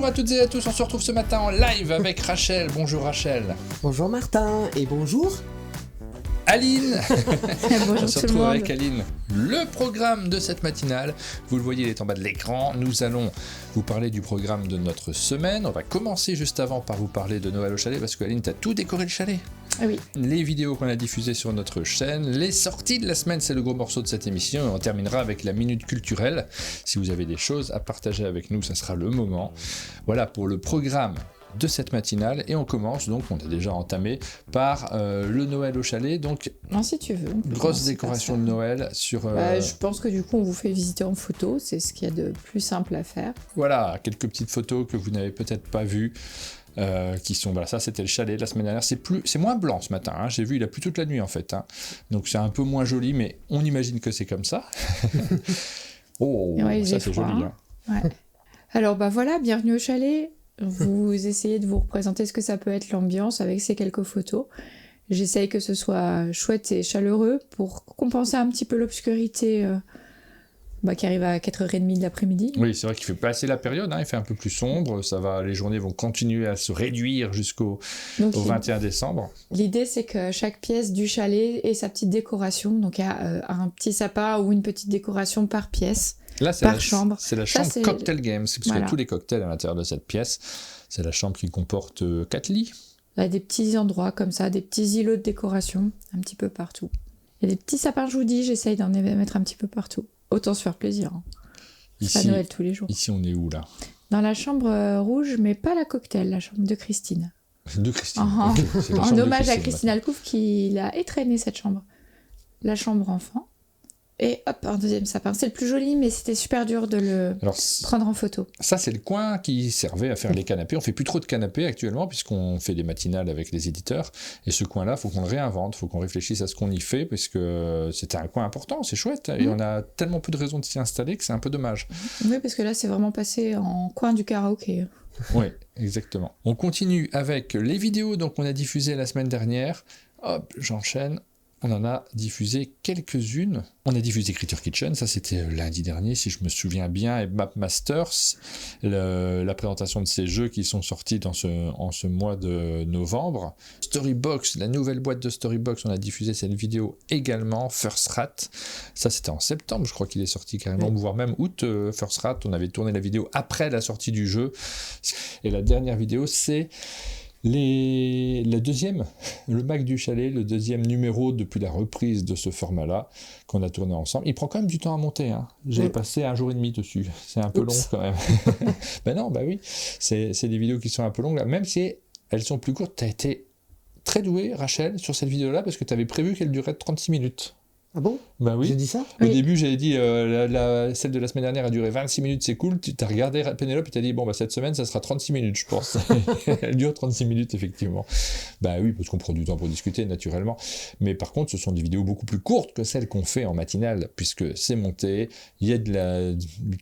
à toutes et à tous, on se retrouve ce matin en live avec Rachel. Bonjour Rachel. Bonjour Martin, et bonjour Aline. Bonjour On se retrouve avec Aline. Le programme de cette matinale, vous le voyez, il est en bas de l'écran. Nous allons vous parler du programme de notre semaine. On va commencer juste avant par vous parler de Noël au chalet, parce que Aline, t'as tout décoré le chalet. Ah oui. Les vidéos qu'on a diffusées sur notre chaîne, les sorties de la semaine, c'est le gros morceau de cette émission, et on terminera avec la minute culturelle. Si vous avez des choses à partager avec nous, ça sera le moment. Voilà pour le programme de cette matinale, et on commence donc, on a déjà entamé par le Noël au chalet, donc non, si tu veux, grosse décoration de Noël sur je pense que du coup on vous fait visiter en photo, c'est ce qu'il y a de plus simple à faire. Voilà, quelques petites photos que vous n'avez peut-être pas vues, qui sont, voilà, ça c'était le chalet la semaine dernière, c'est moins blanc ce matin, hein. J'ai vu, il a plu toute la nuit en fait, hein. Donc c'est un peu moins joli, mais on imagine que c'est comme ça. Oh, ouais, ça c'est joli, hein. Ouais. Alors voilà, bienvenue au chalet. Vous essayez de vous représenter ce que ça peut être l'ambiance avec ces quelques photos. J'essaye que ce soit chouette et chaleureux pour compenser un petit peu l'obscurité qui arrive à 4h30 de l'après-midi. Oui, c'est vrai qu'il fait passer la période, hein, il fait un peu plus sombre, les journées vont continuer à se réduire jusqu'au 21 décembre. L'idée, c'est que chaque pièce du chalet ait sa petite décoration. Donc il y a un petit sapin ou une petite décoration par pièce. Là, c'est la chambre Cocktail Games, parce qu'il y a tous les cocktails à l'intérieur de cette pièce. C'est la chambre qui comporte 4 lits. Il y a des petits endroits comme ça, des petits îlots de décoration, un petit peu partout. Il y a des petits sapins, je vous dis, j'essaye d'en mettre un petit peu partout. Autant se faire plaisir. Hein. C'est pas Noël tous les jours. Ici, on est où, là ? Dans la chambre rouge, mais pas la cocktail, la chambre de Christine. De Christine. Okay. En hommage à Christine Alcouf qui l'a étraîné, cette chambre. La chambre enfant. Et hop, un deuxième sapin. C'est le plus joli, mais c'était super dur de le prendre en photo. Ça, c'est le coin qui servait à faire les canapés. On fait plus trop de canapés actuellement, puisqu'on fait des matinales avec les éditeurs. Et ce coin-là, il faut qu'on le réinvente, il faut qu'on réfléchisse à ce qu'on y fait, parce que c'était un coin important, c'est chouette. Et on a tellement peu de raisons de s'y installer que c'est un peu dommage. Oui, parce que là, c'est vraiment passé en coin du karaoké. Oui, exactement. On continue avec les vidéos qu'on a diffusées la semaine dernière. Hop, j'enchaîne. On en a diffusé quelques-unes. On a diffusé Creature Kitchen, ça c'était lundi dernier, si je me souviens bien, et Map Masters, la présentation de ces jeux qui sont sortis en ce mois de novembre. Storybox, la nouvelle boîte de Storybox, on a diffusé cette vidéo également. First Rat, ça c'était en septembre, je crois qu'il est sorti carrément, voire même août. First Rat, on avait tourné la vidéo après la sortie du jeu. Et la dernière vidéo, c'est le deuxième, le Mac du chalet, le deuxième numéro depuis la reprise de ce format-là qu'on a tourné ensemble. Il prend quand même du temps à monter, hein. J'ai passé 1 jour et demi dessus. C'est un peu long quand même. Oui. C'est des vidéos qui sont un peu longues, là. Même si elles sont plus courtes. Tu as été très douée, Rachel, sur cette vidéo-là, parce que tu avais prévu qu'elle durait 36 minutes. Ah bon ? Oui. J'ai dit ça ? Au début, j'avais dit celle de la semaine dernière a duré 26 minutes, c'est cool. Tu as regardé Pénélope et tu as dit cette semaine, ça sera 36 minutes, je pense. Elle dure 36 minutes, effectivement. Oui, parce qu'on prend du temps pour discuter, naturellement. Mais par contre, ce sont des vidéos beaucoup plus courtes que celles qu'on fait en matinale, puisque c'est monté. Il y a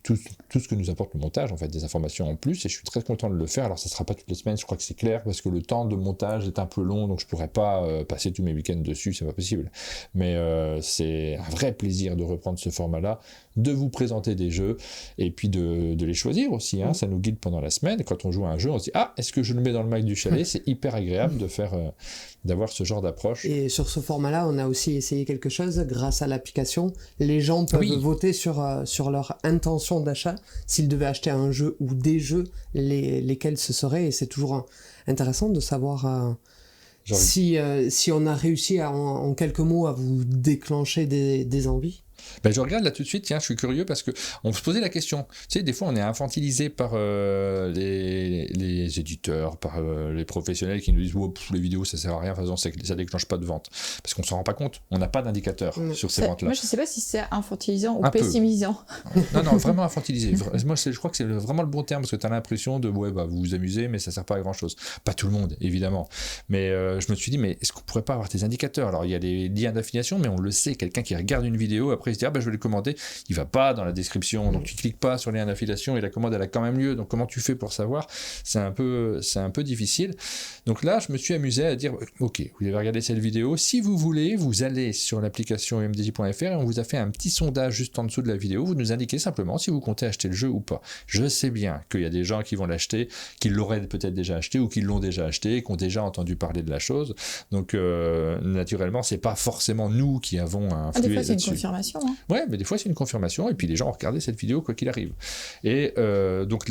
tout ce que nous apporte le montage, en fait, des informations en plus, et je suis très content de le faire. Alors, ça ne sera pas toutes les semaines, je crois que c'est clair, parce que le temps de montage est un peu long, donc je ne pourrais pas passer tous mes week-ends dessus, c'est pas possible. Mais c'est un vrai plaisir de reprendre ce format-là, de vous présenter des jeux et puis de les choisir aussi, hein. Ça nous guide pendant la semaine. Quand on joue à un jeu, on se dit est-ce que je le mets dans le Mac du chalet ? C'est hyper agréable d'avoir ce genre d'approche. Et sur ce format-là, on a aussi essayé quelque chose grâce à l'application. Les gens peuvent voter sur leur intention d'achat, s'ils devaient acheter un jeu ou des jeux, lesquels ce seraient. Et c'est toujours intéressant de savoir si on a réussi en quelques mots à vous déclencher des envies. Je regarde là tout de suite, tiens, je suis curieux parce qu'on se posait la question. Tu sais, des fois on est infantilisé par les éditeurs, par les professionnels qui nous disent les vidéos ça sert à rien, de toute façon ça déclenche pas de vente. Parce qu'on s'en rend pas compte, on n'a pas d'indicateur sur ces ventes-là. Moi je sais pas si c'est infantilisant ou pessimisant. Non, vraiment infantilisé. Moi je crois que c'est vraiment le bon terme parce que tu as l'impression de vous vous amusez mais ça sert pas à grand chose. Pas tout le monde évidemment. Mais je me suis dit est-ce qu'on pourrait pas avoir des indicateurs ? Alors il y a des liens d'affiliation mais on le sait, quelqu'un qui regarde une vidéo après se dit, je vais le commander. Il va pas dans la description, donc tu cliques pas sur les liens d'affiliation et la commande, elle a quand même lieu. Donc, comment tu fais pour savoir? C'est un peu difficile. Donc là, je me suis amusé à dire, ok, vous avez regardé cette vidéo. Si vous voulez, vous allez sur l'application umdj.fr et on vous a fait un petit sondage juste en dessous de la vidéo. Vous nous indiquez simplement si vous comptez acheter le jeu ou pas. Je sais bien qu'il y a des gens qui vont l'acheter, qui l'auraient peut-être déjà acheté ou qui l'ont déjà acheté, qui ont déjà entendu parler de la chose. Donc, naturellement, c'est pas forcément nous qui avons influé là-dessus. Des fois, c'est une confirmation. Hein. Ouais, mais des fois, c'est une confirmation. Et puis, les gens ont regardé cette vidéo quoi qu'il arrive. Et donc,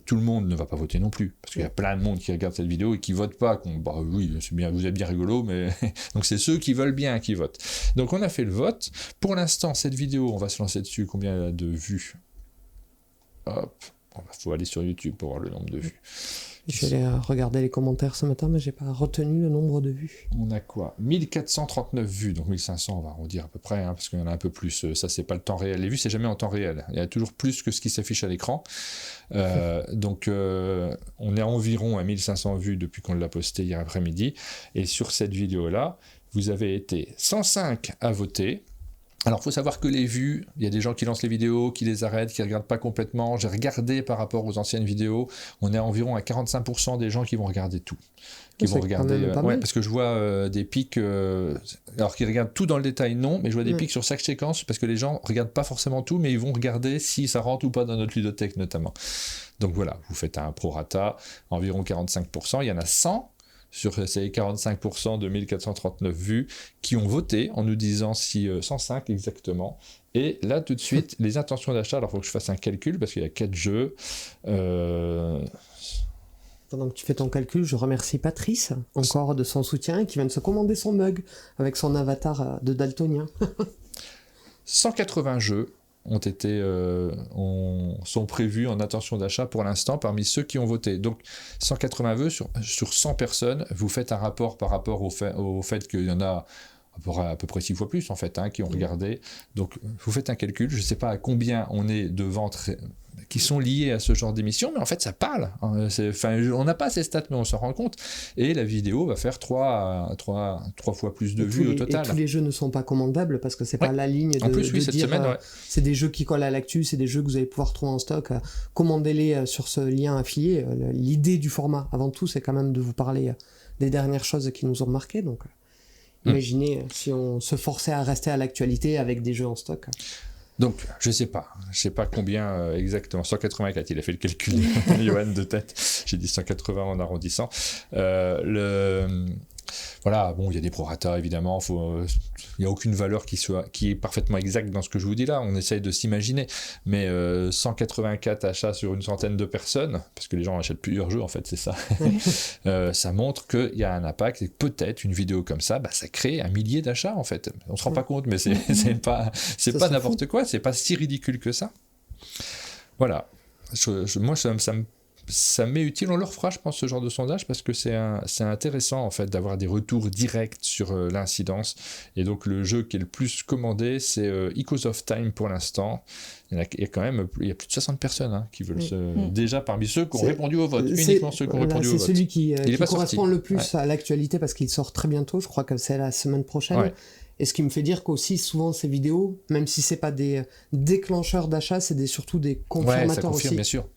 tout le monde ne va pas voter non plus. Parce qu'il y a plein de monde qui regarde cette vidéo et qui vote pas. Oui, c'est bien, vous êtes bien rigolo, mais donc c'est ceux qui veulent bien qui votent. Donc, on a fait le vote. Pour l'instant, cette vidéo, on va se lancer dessus. Combien elle a de vues? Hop. Faut aller sur YouTube pour voir le nombre de vues. Je suis allé regarder les commentaires ce matin, mais j'ai pas retenu le nombre de vues. On a quoi? 1439 vues, donc 1500, on va arrondir à peu près, parce qu'il y en a un peu plus. Ça, c'est pas le temps réel. Les vues, c'est jamais en temps réel. Il y a toujours plus que ce qui s'affiche à l'écran. Donc, on est à environ à 1500 vues depuis qu'on l'a posté hier après-midi. Et sur cette vidéo-là, vous avez été 105 à voter. Alors, il faut savoir que les vues, il y a des gens qui lancent les vidéos, qui les arrêtent, qui ne regardent pas complètement. J'ai regardé par rapport aux anciennes vidéos, on est à environ à 45% des gens qui vont regarder tout. Qui vont regarder, parce que je vois des pics, alors qu'ils regardent tout dans le détail, non, mais je vois des pics sur chaque séquence, parce que les gens ne regardent pas forcément tout, mais ils vont regarder si ça rentre ou pas dans notre ludothèque notamment. Donc voilà, vous faites un prorata, environ 45%, il y en a 100 sur ces 45% de 1439 vues qui ont voté en nous disant si 105 exactement. Et là, tout de suite, les intentions d'achat, alors il faut que je fasse un calcul parce qu'il y a 4 jeux. Pendant que tu fais ton calcul, je remercie Patrice, encore de son soutien, qui vient de se commander son mug avec son avatar de daltonien. 180 jeux sont prévus en intention d'achat pour l'instant parmi ceux qui ont voté. Donc 180 vœux sur 100 personnes, vous faites un rapport par rapport au fait qu'il y en a à peu près 6 fois plus en fait qui ont regardé. Donc vous faites un calcul, je ne sais pas à combien on est de ventes qui sont liées à ce genre d'émission, mais en fait ça parle. On n'a pas ces stats, mais on s'en rend compte. Et la vidéo va faire 3 fois plus de vues au total. Et tous les jeux ne sont pas commandables parce que c'est pas la ligne de, en plus, cette dire semaine, c'est des jeux qui collent à l'actu, c'est des jeux que vous allez pouvoir trouver en stock. Commandez-les sur ce lien affilié. L'idée du format, avant tout, c'est quand même de vous parler des dernières choses qui nous ont marqué. Donc, imaginez si on se forçait à rester à l'actualité avec des jeux en stock. Donc, je sais pas combien exactement, 184, il a fait le calcul, Johan de tête, j'ai dit 180 en arrondissant. Voilà, bon, il y a des prorata évidemment, il n'y a aucune valeur qui est parfaitement exacte dans ce que je vous dis là, on essaye de s'imaginer, mais 184 achats sur une centaine de personnes, parce que les gens achètent plusieurs jeux en fait, c'est ça, ça montre qu'il y a un impact, et peut-être une vidéo comme ça, ça crée 1 millier d'achats en fait, on se rend pas compte, mais c'est pas n'importe quoi, c'est pas si ridicule que ça. Voilà, moi ça m'est utile, on leur fera je pense ce genre de sondage parce que c'est intéressant en fait d'avoir des retours directs sur l'incidence, et donc le jeu qui est le plus commandé c'est Echoes of Time pour l'instant. Il y a plus de 60 personnes qui veulent déjà parmi ceux qui ont répondu au vote, uniquement ceux qui ont répondu au vote. C'est celui qui correspond le plus à l'actualité parce qu'il sort très bientôt, je crois que c'est la semaine prochaine. Ouais. Et ce qui me fait dire qu'aussi, souvent, ces vidéos, même si c'est pas des déclencheurs d'achat, c'est surtout des confirmateurs aussi. Ouais, ça confirme, bien sûr.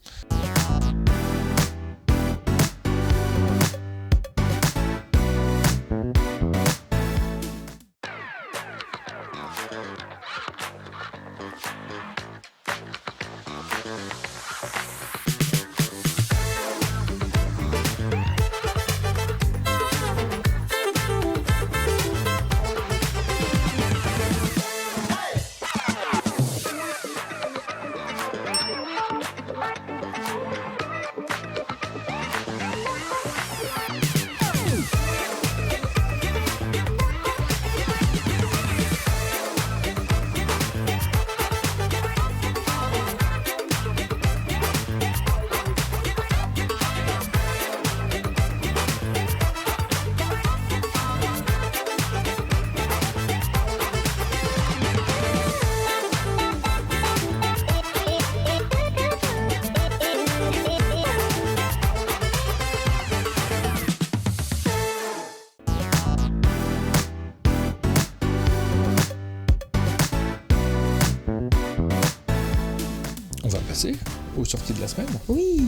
passer aux sorties de la semaine. Oui.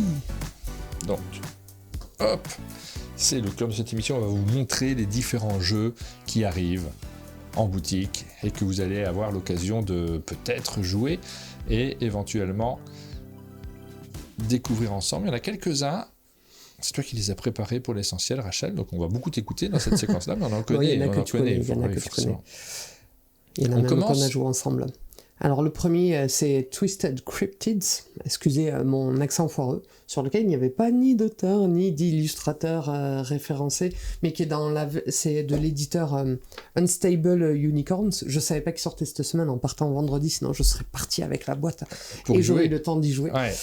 Donc, hop, c'est le cœur de cette émission. On va vous montrer les différents jeux qui arrivent en boutique et que vous allez avoir l'occasion de peut-être jouer et éventuellement découvrir ensemble. Il y en a quelques-uns. C'est toi qui les as préparés pour l'essentiel, Rachel, donc on va beaucoup t'écouter dans cette séquence-là, mais on en connaît. Il y en a que tu connais, forcément. Il y en a même qu'on a joué ensemble. Alors le premier, c'est Twisted Cryptids, excusez mon accent foireux, sur lequel il n'y avait pas ni d'auteur ni d'illustrateur référencé, mais qui est c'est de l'éditeur Unstable Unicorns. Je savais pas qu'il sortait cette semaine en partant vendredi, sinon je serais parti avec la boîte et j'aurais eu le temps d'y jouer. Ouais.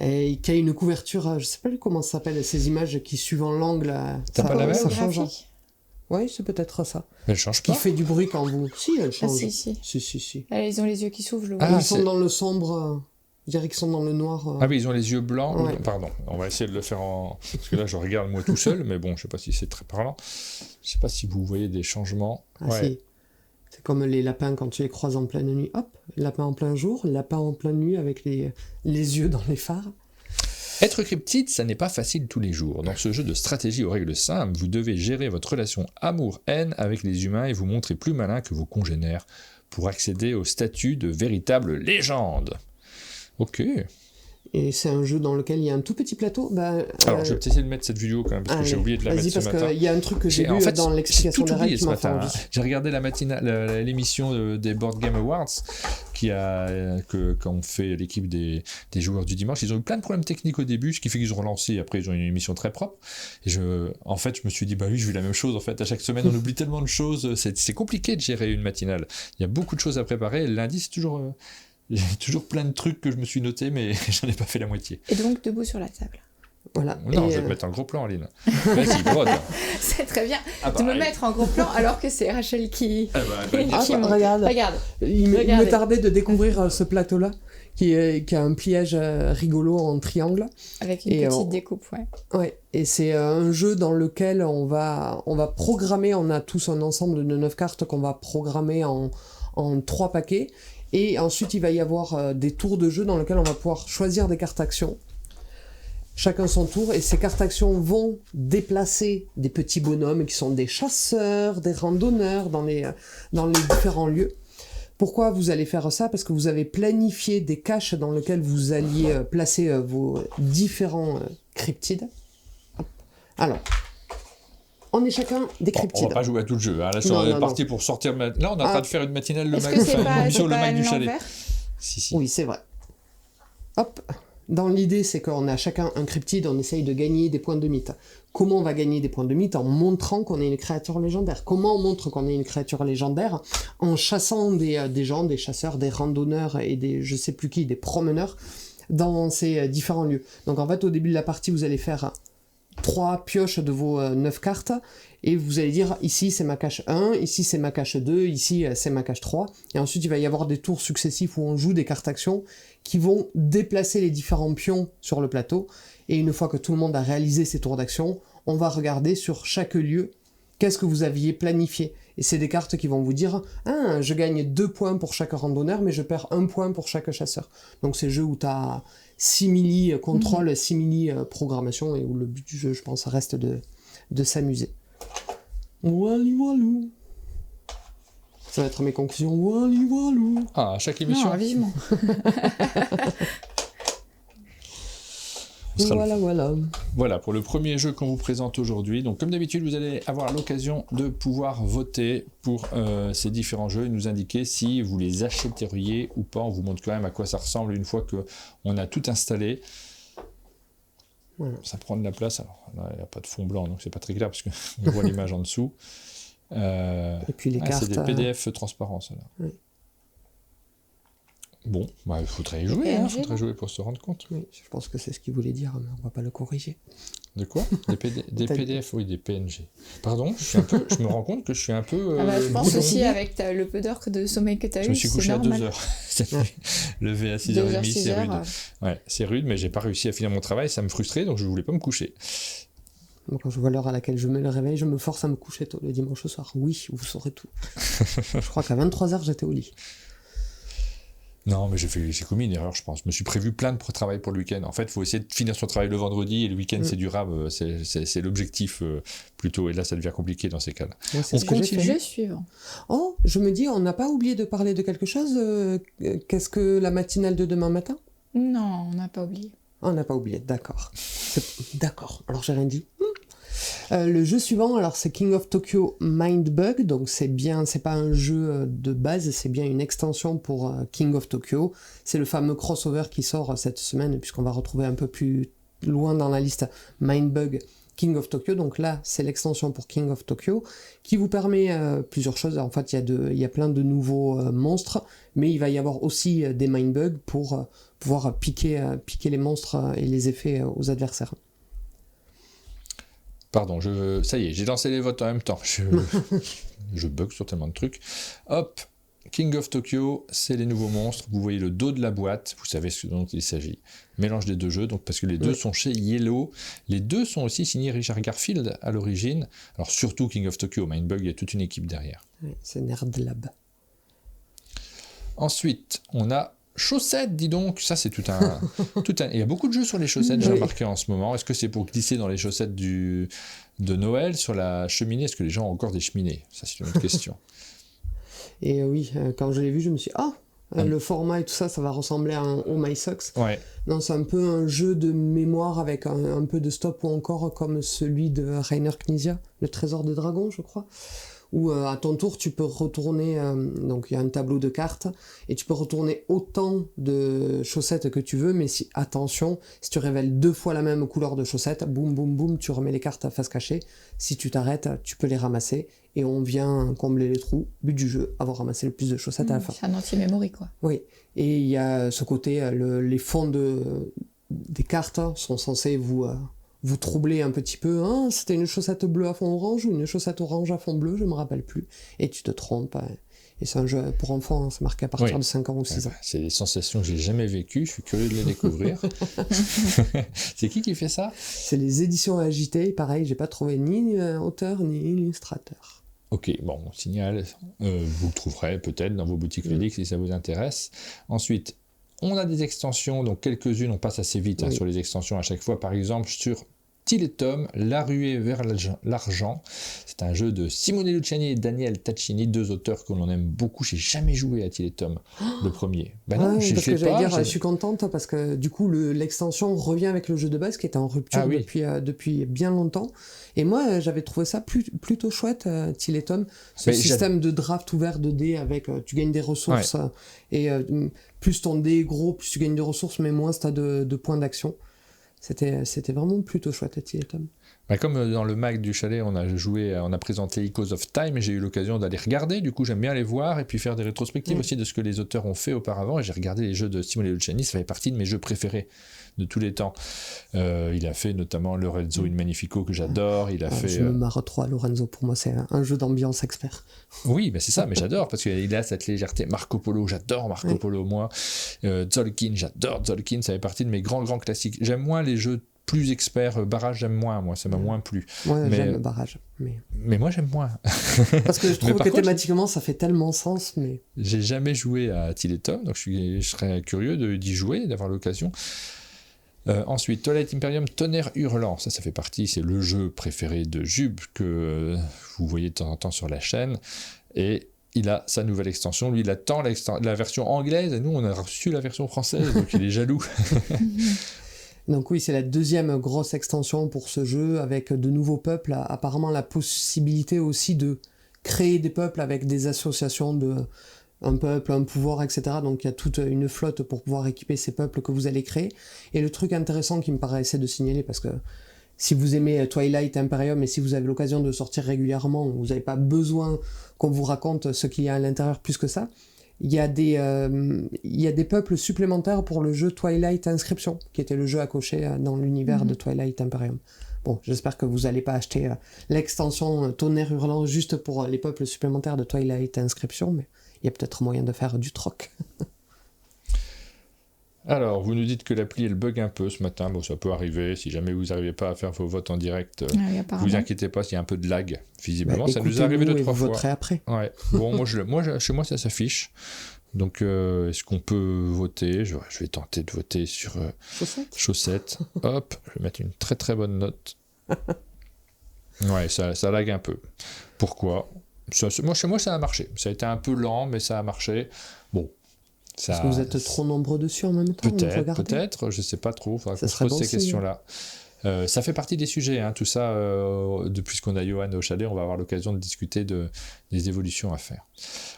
Et qui a une couverture, je sais pas comment ça s'appelle, ces images qui suivant l'angle, T'as pas la même ça change. Oui, c'est peut-être ça. Elle change pas. Qui fait du bruit quand vous... Si, elle change. Ah, si. Si. Ils ont les yeux qui s'ouvrent, je le vois. Ils sont dans le sombre, je dirais qu'ils sont dans le noir. Ah oui, ils ont les yeux blancs. Ouais. Pardon, on va essayer de le faire en... Parce que là, je regarde moi tout seul, mais bon, je sais pas si c'est très parlant. Je sais pas si vous voyez des changements. Ah si. C'est comme les lapins quand tu les croises en pleine nuit. Hop, lapin en plein jour, lapin en pleine nuit avec les yeux dans les phares. Être cryptide, ça n'est pas facile tous les jours. Dans ce jeu de stratégie aux règles simples, vous devez gérer votre relation amour-haine avec les humains et vous montrer plus malin que vos congénères pour accéder au statut de véritable légende. Ok. Et c'est un jeu dans lequel il y a un tout petit plateau. Alors, je vais essayer de mettre cette vidéo quand même, parce que j'ai oublié de la mettre ce matin. Vas-y, parce qu'il y a un truc que j'ai lu dans l'explication des règles qui m'a fait envie. J'ai regardé l'émission des Board Game Awards, quand on fait l'équipe des joueurs du dimanche. Ils ont eu plein de problèmes techniques au début, ce qui fait qu'ils ont relancé, après ils ont une émission très propre. Et en fait, je me suis dit, bah oui, je vis la même chose. En fait, à chaque semaine, on oublie tellement de choses. C'est compliqué de gérer une matinale. Il y a beaucoup de choses à préparer. Le lundi, c'est toujours... J'ai toujours plein de trucs que je me suis noté, mais j'en ai pas fait la moitié. Et donc, debout sur la table. Voilà. Non, je vais te mettre en gros plan, Aline. Vas-y, brode. C'est très bien de me mettre en gros plan, alors que c'est Rachel qui... Regarde. Il me tardait de découvrir ce plateau-là, qui a un pliage rigolo en triangle. Avec une petite découpe, Ouais, et c'est un jeu dans lequel on va programmer, on a tous un ensemble de 9 cartes qu'on va programmer en 3 paquets. Et ensuite, il va y avoir des tours de jeu dans lesquels on va pouvoir choisir des cartes actions. Chacun son tour. Et ces cartes actions vont déplacer des petits bonhommes qui sont des chasseurs, des randonneurs dans les différents lieux. Pourquoi vous allez faire ça ? Parce que vous avez planifié des caches dans lesquelles vous alliez placer vos différents cryptides. Alors... On est chacun des cryptides. On va pas jouer à tout le jeu. Hein. Là, on est parti pour sortir... Là, on est en train de faire une matinale sur le Mac du chalet. Si. Oui, c'est vrai. Hop. Dans l'idée, c'est qu'on a chacun un cryptide, on essaye de gagner des points de mythe. Comment on va gagner des points de mythe ? En montrant qu'on est une créature légendaire. Comment on montre qu'on est une créature légendaire ? En chassant des gens, des chasseurs, des randonneurs et des je sais plus qui, des promeneurs dans ces différents lieux. Donc en fait, au début de la partie, vous allez faire 3 pioches de vos 9 cartes, et vous allez dire, ici c'est ma cache 1, ici c'est ma cache 2, ici c'est ma cache 3, et ensuite il va y avoir des tours successifs où on joue des cartes actions qui vont déplacer les différents pions sur le plateau, et une fois que tout le monde a réalisé ces tours d'action, on va regarder sur chaque lieu qu'est-ce que vous aviez planifié, et c'est des cartes qui vont vous dire, je gagne 2 points pour chaque randonneur, mais je perds 1 point pour chaque chasseur. Donc c'est le jeu où tu as simili contrôle, simili programmation, et où le but du jeu, je pense, reste de s'amuser. Wally walou. Ça va être mes conclusions. Wally walou. Ah, à chaque émission. Non, vivement. Voilà pour le premier jeu qu'on vous présente aujourd'hui. Donc comme d'habitude, vous allez avoir l'occasion de pouvoir voter pour ces différents jeux et nous indiquer si vous les achèteriez ou pas. On vous montre quand même à quoi ça ressemble une fois qu'on a tout installé. Voilà. Ça prend de la place. Alors là, il n'y a pas de fond blanc, donc c'est pas très clair parce qu'on voit l'image en dessous. Et puis les cartes... C'est des PDF transparents, ça là. Oui. Bon, il faudrait y jouer, faudrait jouer pour se rendre compte. Oui, je pense que c'est ce qu'il voulait dire, mais on va pas le corriger. De quoi ? Des PDF, oui, des PNG. Pardon, je me rends compte que je suis un peu... je pense aussi avec le peu d'heures de sommeil que tu as eu, je me suis couché à 2h. Levé à 6h30, 6 c'est rude. Ouais, c'est rude, mais j'ai pas réussi à finir mon travail, ça me frustrait, donc je voulais pas me coucher. Moi, quand je vois l'heure à laquelle je me réveille, je me force à me coucher tôt le dimanche soir. Oui, vous saurez tout. Je crois qu'à 23h, j'étais au lit. Non, mais j'ai commis une erreur, je pense. Je me suis prévu plein de travail pour le week-end. En fait, il faut essayer de finir son travail le vendredi et le week-end, c'est durable. C'est l'objectif plutôt. Et là, ça devient compliqué dans ces cas-là. Ouais, on continue. Jeu suivant. Oh, je me dis, on n'a pas oublié de parler de quelque chose. Qu'est-ce que la matinale de demain matin? Non, on n'a pas oublié. On n'a pas oublié, d'accord. D'accord, alors j'ai rien dit. Le jeu suivant, alors c'est King of Tokyo Mindbug, donc c'est pas un jeu de base, c'est bien une extension pour King of Tokyo. C'est le fameux crossover qui sort cette semaine, puisqu'on va retrouver un peu plus loin dans la liste Mindbug King of Tokyo. Donc là, c'est l'extension pour King of Tokyo qui vous permet plusieurs choses. En fait, il y a plein de nouveaux monstres, mais il va y avoir aussi des Mindbugs pour pouvoir piquer les monstres et les effets aux adversaires. Pardon, ça y est, j'ai lancé les votes en même temps. Je bug sur tellement de trucs. Hop, King of Tokyo, c'est les nouveaux monstres. Vous voyez le dos de la boîte, vous savez ce dont il s'agit. Mélange des deux jeux, donc parce que les deux sont chez Yellow. Les deux sont aussi signés Richard Garfield à l'origine. Alors surtout King of Tokyo, Mindbug, il y a toute une équipe derrière. Oui, c'est Nerdlab. Ensuite, on a chaussettes, dis donc, ça c'est tout un... Il y a beaucoup de jeux sur les chaussettes, j'ai remarqué en ce moment. Est-ce que c'est pour glisser dans les chaussettes de Noël, sur la cheminée? Est-ce que les gens ont encore des cheminées? Ça c'est une autre question. Et oui, quand je l'ai vu, je me suis dit, le format et tout ça, ça va ressembler à un Oh My Socks. Ouais. Non, c'est un peu un jeu de mémoire avec un peu de stop, ou encore comme celui de Rainer Knizia, le trésor des dragons, je crois. Où à ton tour tu peux retourner, donc il y a un tableau de cartes, et tu peux retourner autant de chaussettes que tu veux, mais attention, si tu révèles 2 fois la même couleur de chaussettes, boum boum boum, tu remets les cartes à face cachée. Si tu t'arrêtes, tu peux les ramasser, et on vient combler les trous. But du jeu, avoir ramassé le plus de chaussettes à la fin. C'est un anti-memory, quoi. Oui, et il y a ce côté, les fonds des cartes sont censés vous troubler un petit peu. C'était une chaussette bleue à fond orange ou une chaussette orange à fond bleu, je me rappelle plus. Et tu te trompes. Et c'est un jeu pour enfants, c'est marqué à partir de 5 ans ou 6 ans. C'est des sensations que j'ai jamais vécues, je suis curieux de les découvrir. C'est qui fait ça? C'est les éditions agitées, pareil, j'ai pas trouvé ni auteur ni illustrateur. Ok, bon, on signale, vous le trouverez peut-être dans vos boutiques ludiques si ça vous intéresse. Ensuite, on a des extensions, donc quelques-unes, on passe assez vite sur les extensions à chaque fois. Par exemple, sur Tiletum, La ruée vers l'argent. C'est un jeu de Simone Luciani et Daniel Taccini, 2 auteurs que l'on aime beaucoup. J'ai jamais joué à Tiletum, le premier. Non, parce que j'allais dire, je suis contente parce que du coup, l'extension revient avec le jeu de base qui était en rupture depuis bien longtemps. Et moi, j'avais trouvé ça plutôt chouette, Tiletum. Ce système de draft ouvert de dés avec, tu gagnes des ressources et plus ton dé est gros, plus tu gagnes de ressources, mais moins tu as de points d'action. C'était vraiment plutôt chouette à Tiletum. Comme dans le mag du chalet, on a présenté Echoes of Time et j'ai eu l'occasion d'aller regarder, du coup j'aime bien les voir et puis faire des rétrospectives aussi de ce que les auteurs ont fait auparavant, et j'ai regardé les jeux de Simone Luciani, ça fait partie de mes jeux préférés de tous les temps. Il a fait notamment Lorenzo in Magnifico que j'adore, il a fait... Je me marre trop à Lorenzo, pour moi c'est un jeu d'ambiance expert. Oui, c'est ça, mais j'adore parce qu'il a cette légèreté. Marco Polo, j'adore Marco Polo, moi. Tzolk'in, j'adore Tzolk'in, ça fait partie de mes grands classiques. J'aime moins les jeux plus experts, barrage j'aime moins, moi ça m'a moins plu. Moi j'aime le barrage. Mais moi j'aime moins. Parce que je trouve que thématiquement ça fait tellement sens. Mais j'ai jamais joué à Tiletum, donc je serais curieux d'y jouer, d'avoir l'occasion. Ensuite, Twilight Imperium Tonnerre Hurlant, ça fait partie, c'est le jeu préféré de Jub que vous voyez de temps en temps sur la chaîne, et il a sa nouvelle extension, lui il attend la version anglaise, et nous on a reçu la version française, donc il est jaloux. Donc oui, c'est la deuxième grosse extension pour ce jeu, avec de nouveaux peuples, apparemment la possibilité aussi de créer des peuples avec des associations un peuple, un pouvoir, etc. Donc il y a toute une flotte pour pouvoir équiper ces peuples que vous allez créer. Et le truc intéressant qui me paraissait de signaler, parce que si vous aimez Twilight Imperium et si vous avez l'occasion de sortir régulièrement, vous n'avez pas besoin qu'on vous raconte ce qu'il y a à l'intérieur plus que ça, il y a des peuples supplémentaires pour le jeu Twilight Inscription, qui était le jeu à cocher dans l'univers de Twilight Imperium. Bon, j'espère que vous n'allez pas acheter l'extension Tonnerre Hurlant juste pour les peuples supplémentaires de Twilight Inscription, mais il y a peut-être moyen de faire du troc. Alors, vous nous dites que l'appli elle bug un peu ce matin, ça peut arriver, si jamais vous n'arrivez pas à faire vos votes en direct, vous inquiétez pas s'il y a un peu de lag, visiblement, ça nous est arrivé 2-3 fois. Vous voterez après. Ouais. Bon, moi chez moi ça s'affiche, Donc, est-ce qu'on peut voter ? Je vais tenter de voter sur chaussettes. Hop, je vais mettre une très très bonne note. Ouais, ça lag un peu. Pourquoi ? Moi, chez moi, ça a marché. Ça a été un peu lent, mais ça a marché. Bon. Parce que vous êtes trop nombreux dessus en même temps. Peut-être, je sais pas trop. Il faudra qu'on se pose ces questions-là. Ça fait partie des sujets, hein, tout ça. Depuis qu'on a Johan au chalet, on va avoir l'occasion de discuter des évolutions à faire.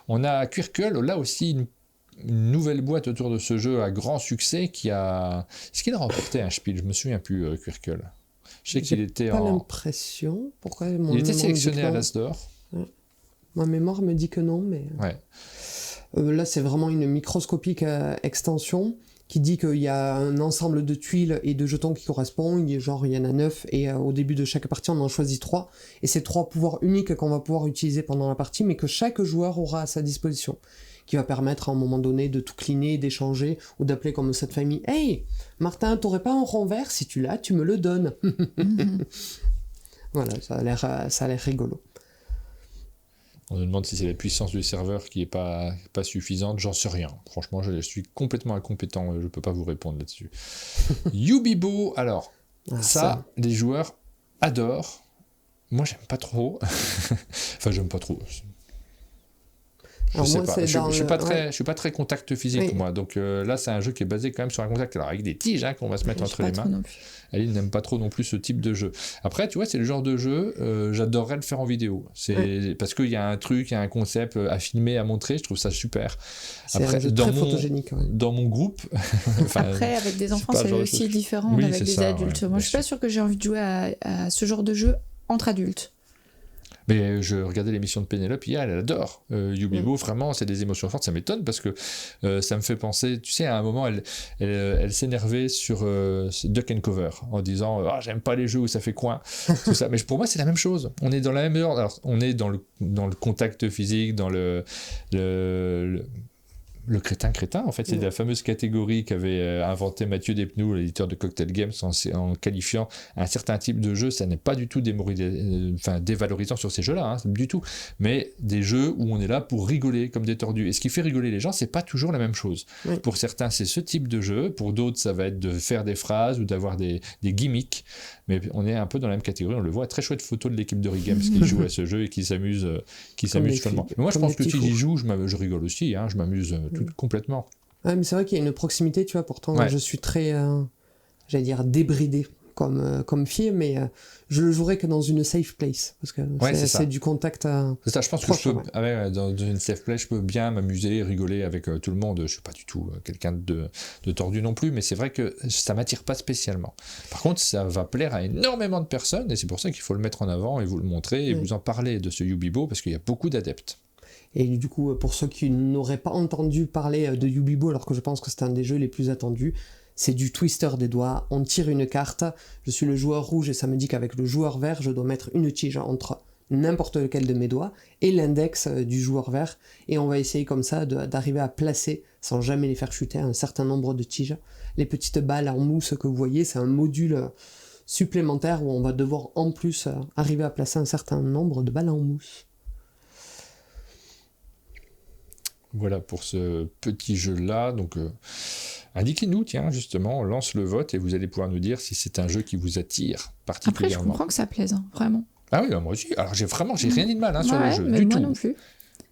On a Quirkle, là aussi une nouvelle boîte autour de ce jeu à grand succès Est-ce qu'il a remporté un Spiel ? Je me souviens plus, Quirkle. Je sais qu'il était pas l'impression. Pourquoi il était sélectionné à l'As d'Or. Ouais. Ma mémoire me dit que non, mais... Ouais. Là, c'est vraiment une microscopique extension qui dit qu'il y a un ensemble de tuiles et de jetons qui correspondent. Il y en a 9, et au début de chaque partie, on en choisit 3. Et c'est 3 pouvoirs uniques qu'on va pouvoir utiliser pendant la partie, mais que chaque joueur aura à sa disposition, qui va permettre à un moment donné de tout cleaner, d'échanger, ou d'appeler comme cette famille « Hey, Martin, t'aurais pas un rond vert ? Si tu l'as, tu me le donnes. » Voilà, ça a l'air rigolo. On nous demande si c'est la puissance du serveur qui n'est pas suffisante. J'en sais rien. Franchement, je suis complètement incompétent. Je ne peux pas vous répondre là-dessus. Yubibo, alors, ça, les joueurs adorent. Moi, j'aime pas trop. Enfin, j'aime pas trop. Je sais pas. Je suis pas très contact physique, moi. Donc là, c'est un jeu qui est basé quand même sur un contact. Alors, avec des tiges qu'on va se mettre entre les mains. Aline n'aime pas trop non plus ce type de jeu. Après, tu vois, c'est le genre de jeu, j'adorerais le faire en vidéo. Parce qu'il y a un truc, il y a un concept à filmer, à montrer, je trouve ça super. C'est un jeu très photogénique. Ouais. Dans mon groupe... Après, avec des enfants, c'est aussi différent d'avec des adultes. Moi, je suis pas sûre que j'ai envie de jouer à ce genre de jeu entre adultes. Mais je regardais l'émission de Pénélope hier, elle adore Yubibo, vraiment, c'est des émotions fortes, ça m'étonne parce que ça me fait penser, tu sais, à un moment, elle s'énervait sur Duck and Cover en disant « Ah, j'aime pas les jeux où ça fait coin », tout ça. Mais pour moi, c'est la même chose. On est dans la même ordre. Alors, on est dans le contact physique, dans le crétin, en fait, c'est la fameuse catégorie qu'avait inventé Mathieu Despnous, l'éditeur de Cocktail Games, en qualifiant un certain type de jeu. Ça n'est pas du tout dévalorisant sur ces jeux-là, du tout. Mais des jeux où on est là pour rigoler comme des tordus. Et ce qui fait rigoler les gens, c'est pas toujours la même chose. Oui. Pour certains, c'est ce type de jeu. Pour d'autres, ça va être de faire des phrases ou d'avoir des gimmicks. Mais on est un peu dans la même catégorie. On le voit, très chouette photo de l'équipe de Rigames qui joue à ce jeu et qui s'amuse follement. Mais moi, je pense que si j'y joue, je rigole aussi. Je m'amuse complètement. Ouais, mais c'est vrai qu'il y a une proximité, tu vois. Pourtant, je suis très, j'allais dire, débridé comme fille, mais je le jouerai que dans une safe place, parce que c'est du contact. C'est ça, je pense que je peux, dans une safe place, je peux bien m'amuser, rigoler avec tout le monde. Je suis pas du tout quelqu'un de tordu non plus, mais c'est vrai que ça m'attire pas spécialement. Par contre, ça va plaire à énormément de personnes, et c'est pour ça qu'il faut le mettre en avant et vous le montrer et vous en parler de ce Yubibo, parce qu'il y a beaucoup d'adeptes. Et du coup, pour ceux qui n'auraient pas entendu parler de Yubibo, alors que je pense que c'est un des jeux les plus attendus, c'est du twister des doigts. On tire une carte, je suis le joueur rouge et ça me dit qu'avec le joueur vert, je dois mettre une tige entre n'importe lequel de mes doigts et l'index du joueur vert. Et on va essayer comme ça d'arriver à placer, sans jamais les faire chuter, un certain nombre de tiges. Les petites balles en mousse que vous voyez, c'est un module supplémentaire où on va devoir en plus arriver à placer un certain nombre de balles en mousse. Voilà pour ce petit jeu-là. Donc, indiquez-nous, tiens, justement, on lance le vote et vous allez pouvoir nous dire si c'est un jeu qui vous attire particulièrement. Après, je comprends que ça plaise, vraiment. Ah oui, moi aussi. Alors, j'ai rien dit de mal sur le jeu, mais du moi tout. Non plus.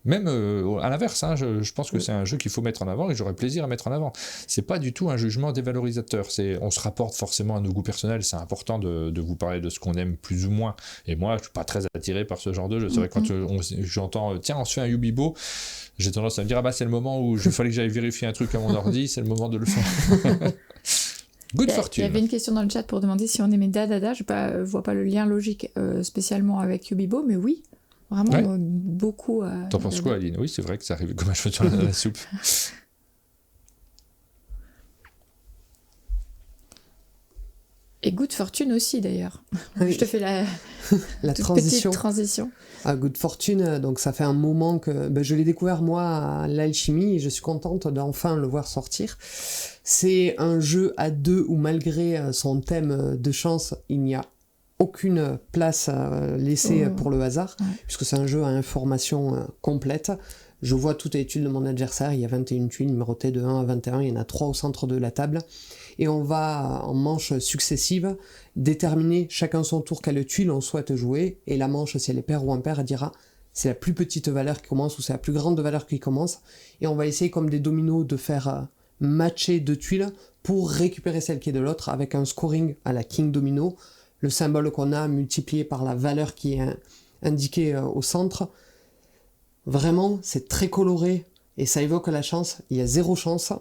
Même à l'inverse, je pense que c'est un jeu qu'il faut mettre en avant et j'aurais plaisir à mettre en avant. C'est pas du tout un jugement dévalorisateur. On se rapporte forcément à nos goûts personnels. C'est important de vous parler de ce qu'on aime plus ou moins. Et moi, je suis pas très attiré par ce genre de jeu. C'est vrai, quand j'entends tiens, on se fait un Yubibo, j'ai tendance à me dire c'est le moment où il fallait que j'aille vérifier un truc à mon ordi, c'est le moment de le faire. Good fortune. Il y avait une question dans le chat pour demander si on aimait Dadada. Je vois pas le lien logique spécialement avec Yubibo, mais oui. Vraiment, beaucoup. T'en penses quoi, Aline ? Oui, c'est vrai que ça arrive comme un cheveu sur la soupe. Et Good Fortune aussi, d'ailleurs. Oui. Je te fais la transition. Petite transition. Good Fortune, donc ça fait un moment que je l'ai découvert, moi, à l'Alchimie, et je suis contente d'enfin le voir sortir. C'est un jeu à deux où, malgré son thème de chance, il n'y a aucune place laissée pour le hasard, puisque c'est un jeu à information complète. je vois toutes les tuiles de mon adversaire, il y a 21 tuiles numérotées de 1 à 21, il y en a 3 au centre de la table, et on va, en manches successives, déterminer chacun son tour quelle tuile on souhaite jouer, et la manche, si elle est paire ou impaire, dira c'est la plus petite valeur qui commence ou c'est la plus grande valeur qui commence, et on va essayer comme des dominos de faire matcher 2 tuiles pour récupérer celle qui est de l'autre avec un scoring à la King Domino, le symbole qu'on a multiplié par la valeur qui est indiquée au centre. Vraiment, c'est très coloré et ça évoque la chance. Il y a 0 chance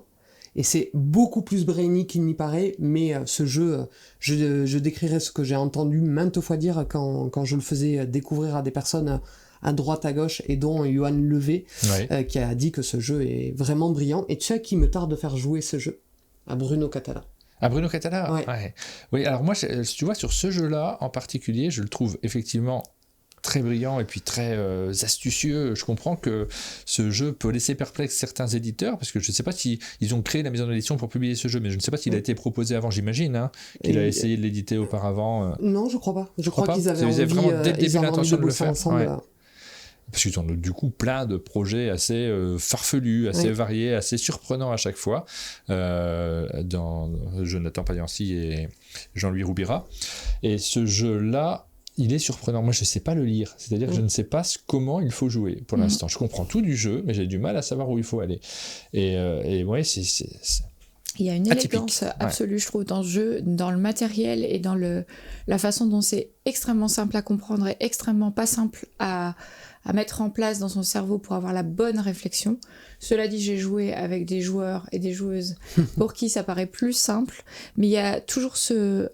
et c'est beaucoup plus brainy qu'il n'y paraît, mais ce jeu, je décrirais ce que j'ai entendu maintes fois dire quand je le faisais découvrir à des personnes à droite, à gauche, et dont Johan Levé, qui a dit que ce jeu est vraiment brillant. Et tu sais qui me tarde de faire jouer ce jeu? À Bruno Catala. À Bruno Catala, ouais. Oui, alors moi, tu vois, sur ce jeu-là en particulier, je le trouve effectivement très brillant et puis très astucieux. Je comprends que ce jeu peut laisser perplexe certains éditeurs, parce que je ne sais pas si ils ont créé la maison d'édition pour publier ce jeu, mais je ne sais pas s'il a été proposé avant, j'imagine, qu'il a essayé de l'éditer auparavant. Non, je crois pas. Je crois qu'ils avaient envie, vraiment dès le début l'intention de le faire ensemble. Ouais. Parce qu'ils ont du coup plein de projets assez farfelus, assez variés, assez surprenants à chaque fois, dans Jonathan Paglianci et Jean-Louis Roubira. Et ce jeu-là, il est surprenant. Moi, je ne sais pas le lire. C'est-à-dire que je ne sais pas comment il faut jouer pour l'instant. Je comprends tout du jeu, mais j'ai du mal à savoir où il faut aller. Et ouais, c'est il y a une atypique. Élégance absolue, je trouve, dans ce jeu, dans le matériel et dans la façon dont c'est extrêmement simple à comprendre et extrêmement pas simple à mettre en place dans son cerveau pour avoir la bonne réflexion. Cela dit, j'ai joué avec des joueurs et des joueuses pour qui ça paraît plus simple, mais il y a toujours ce...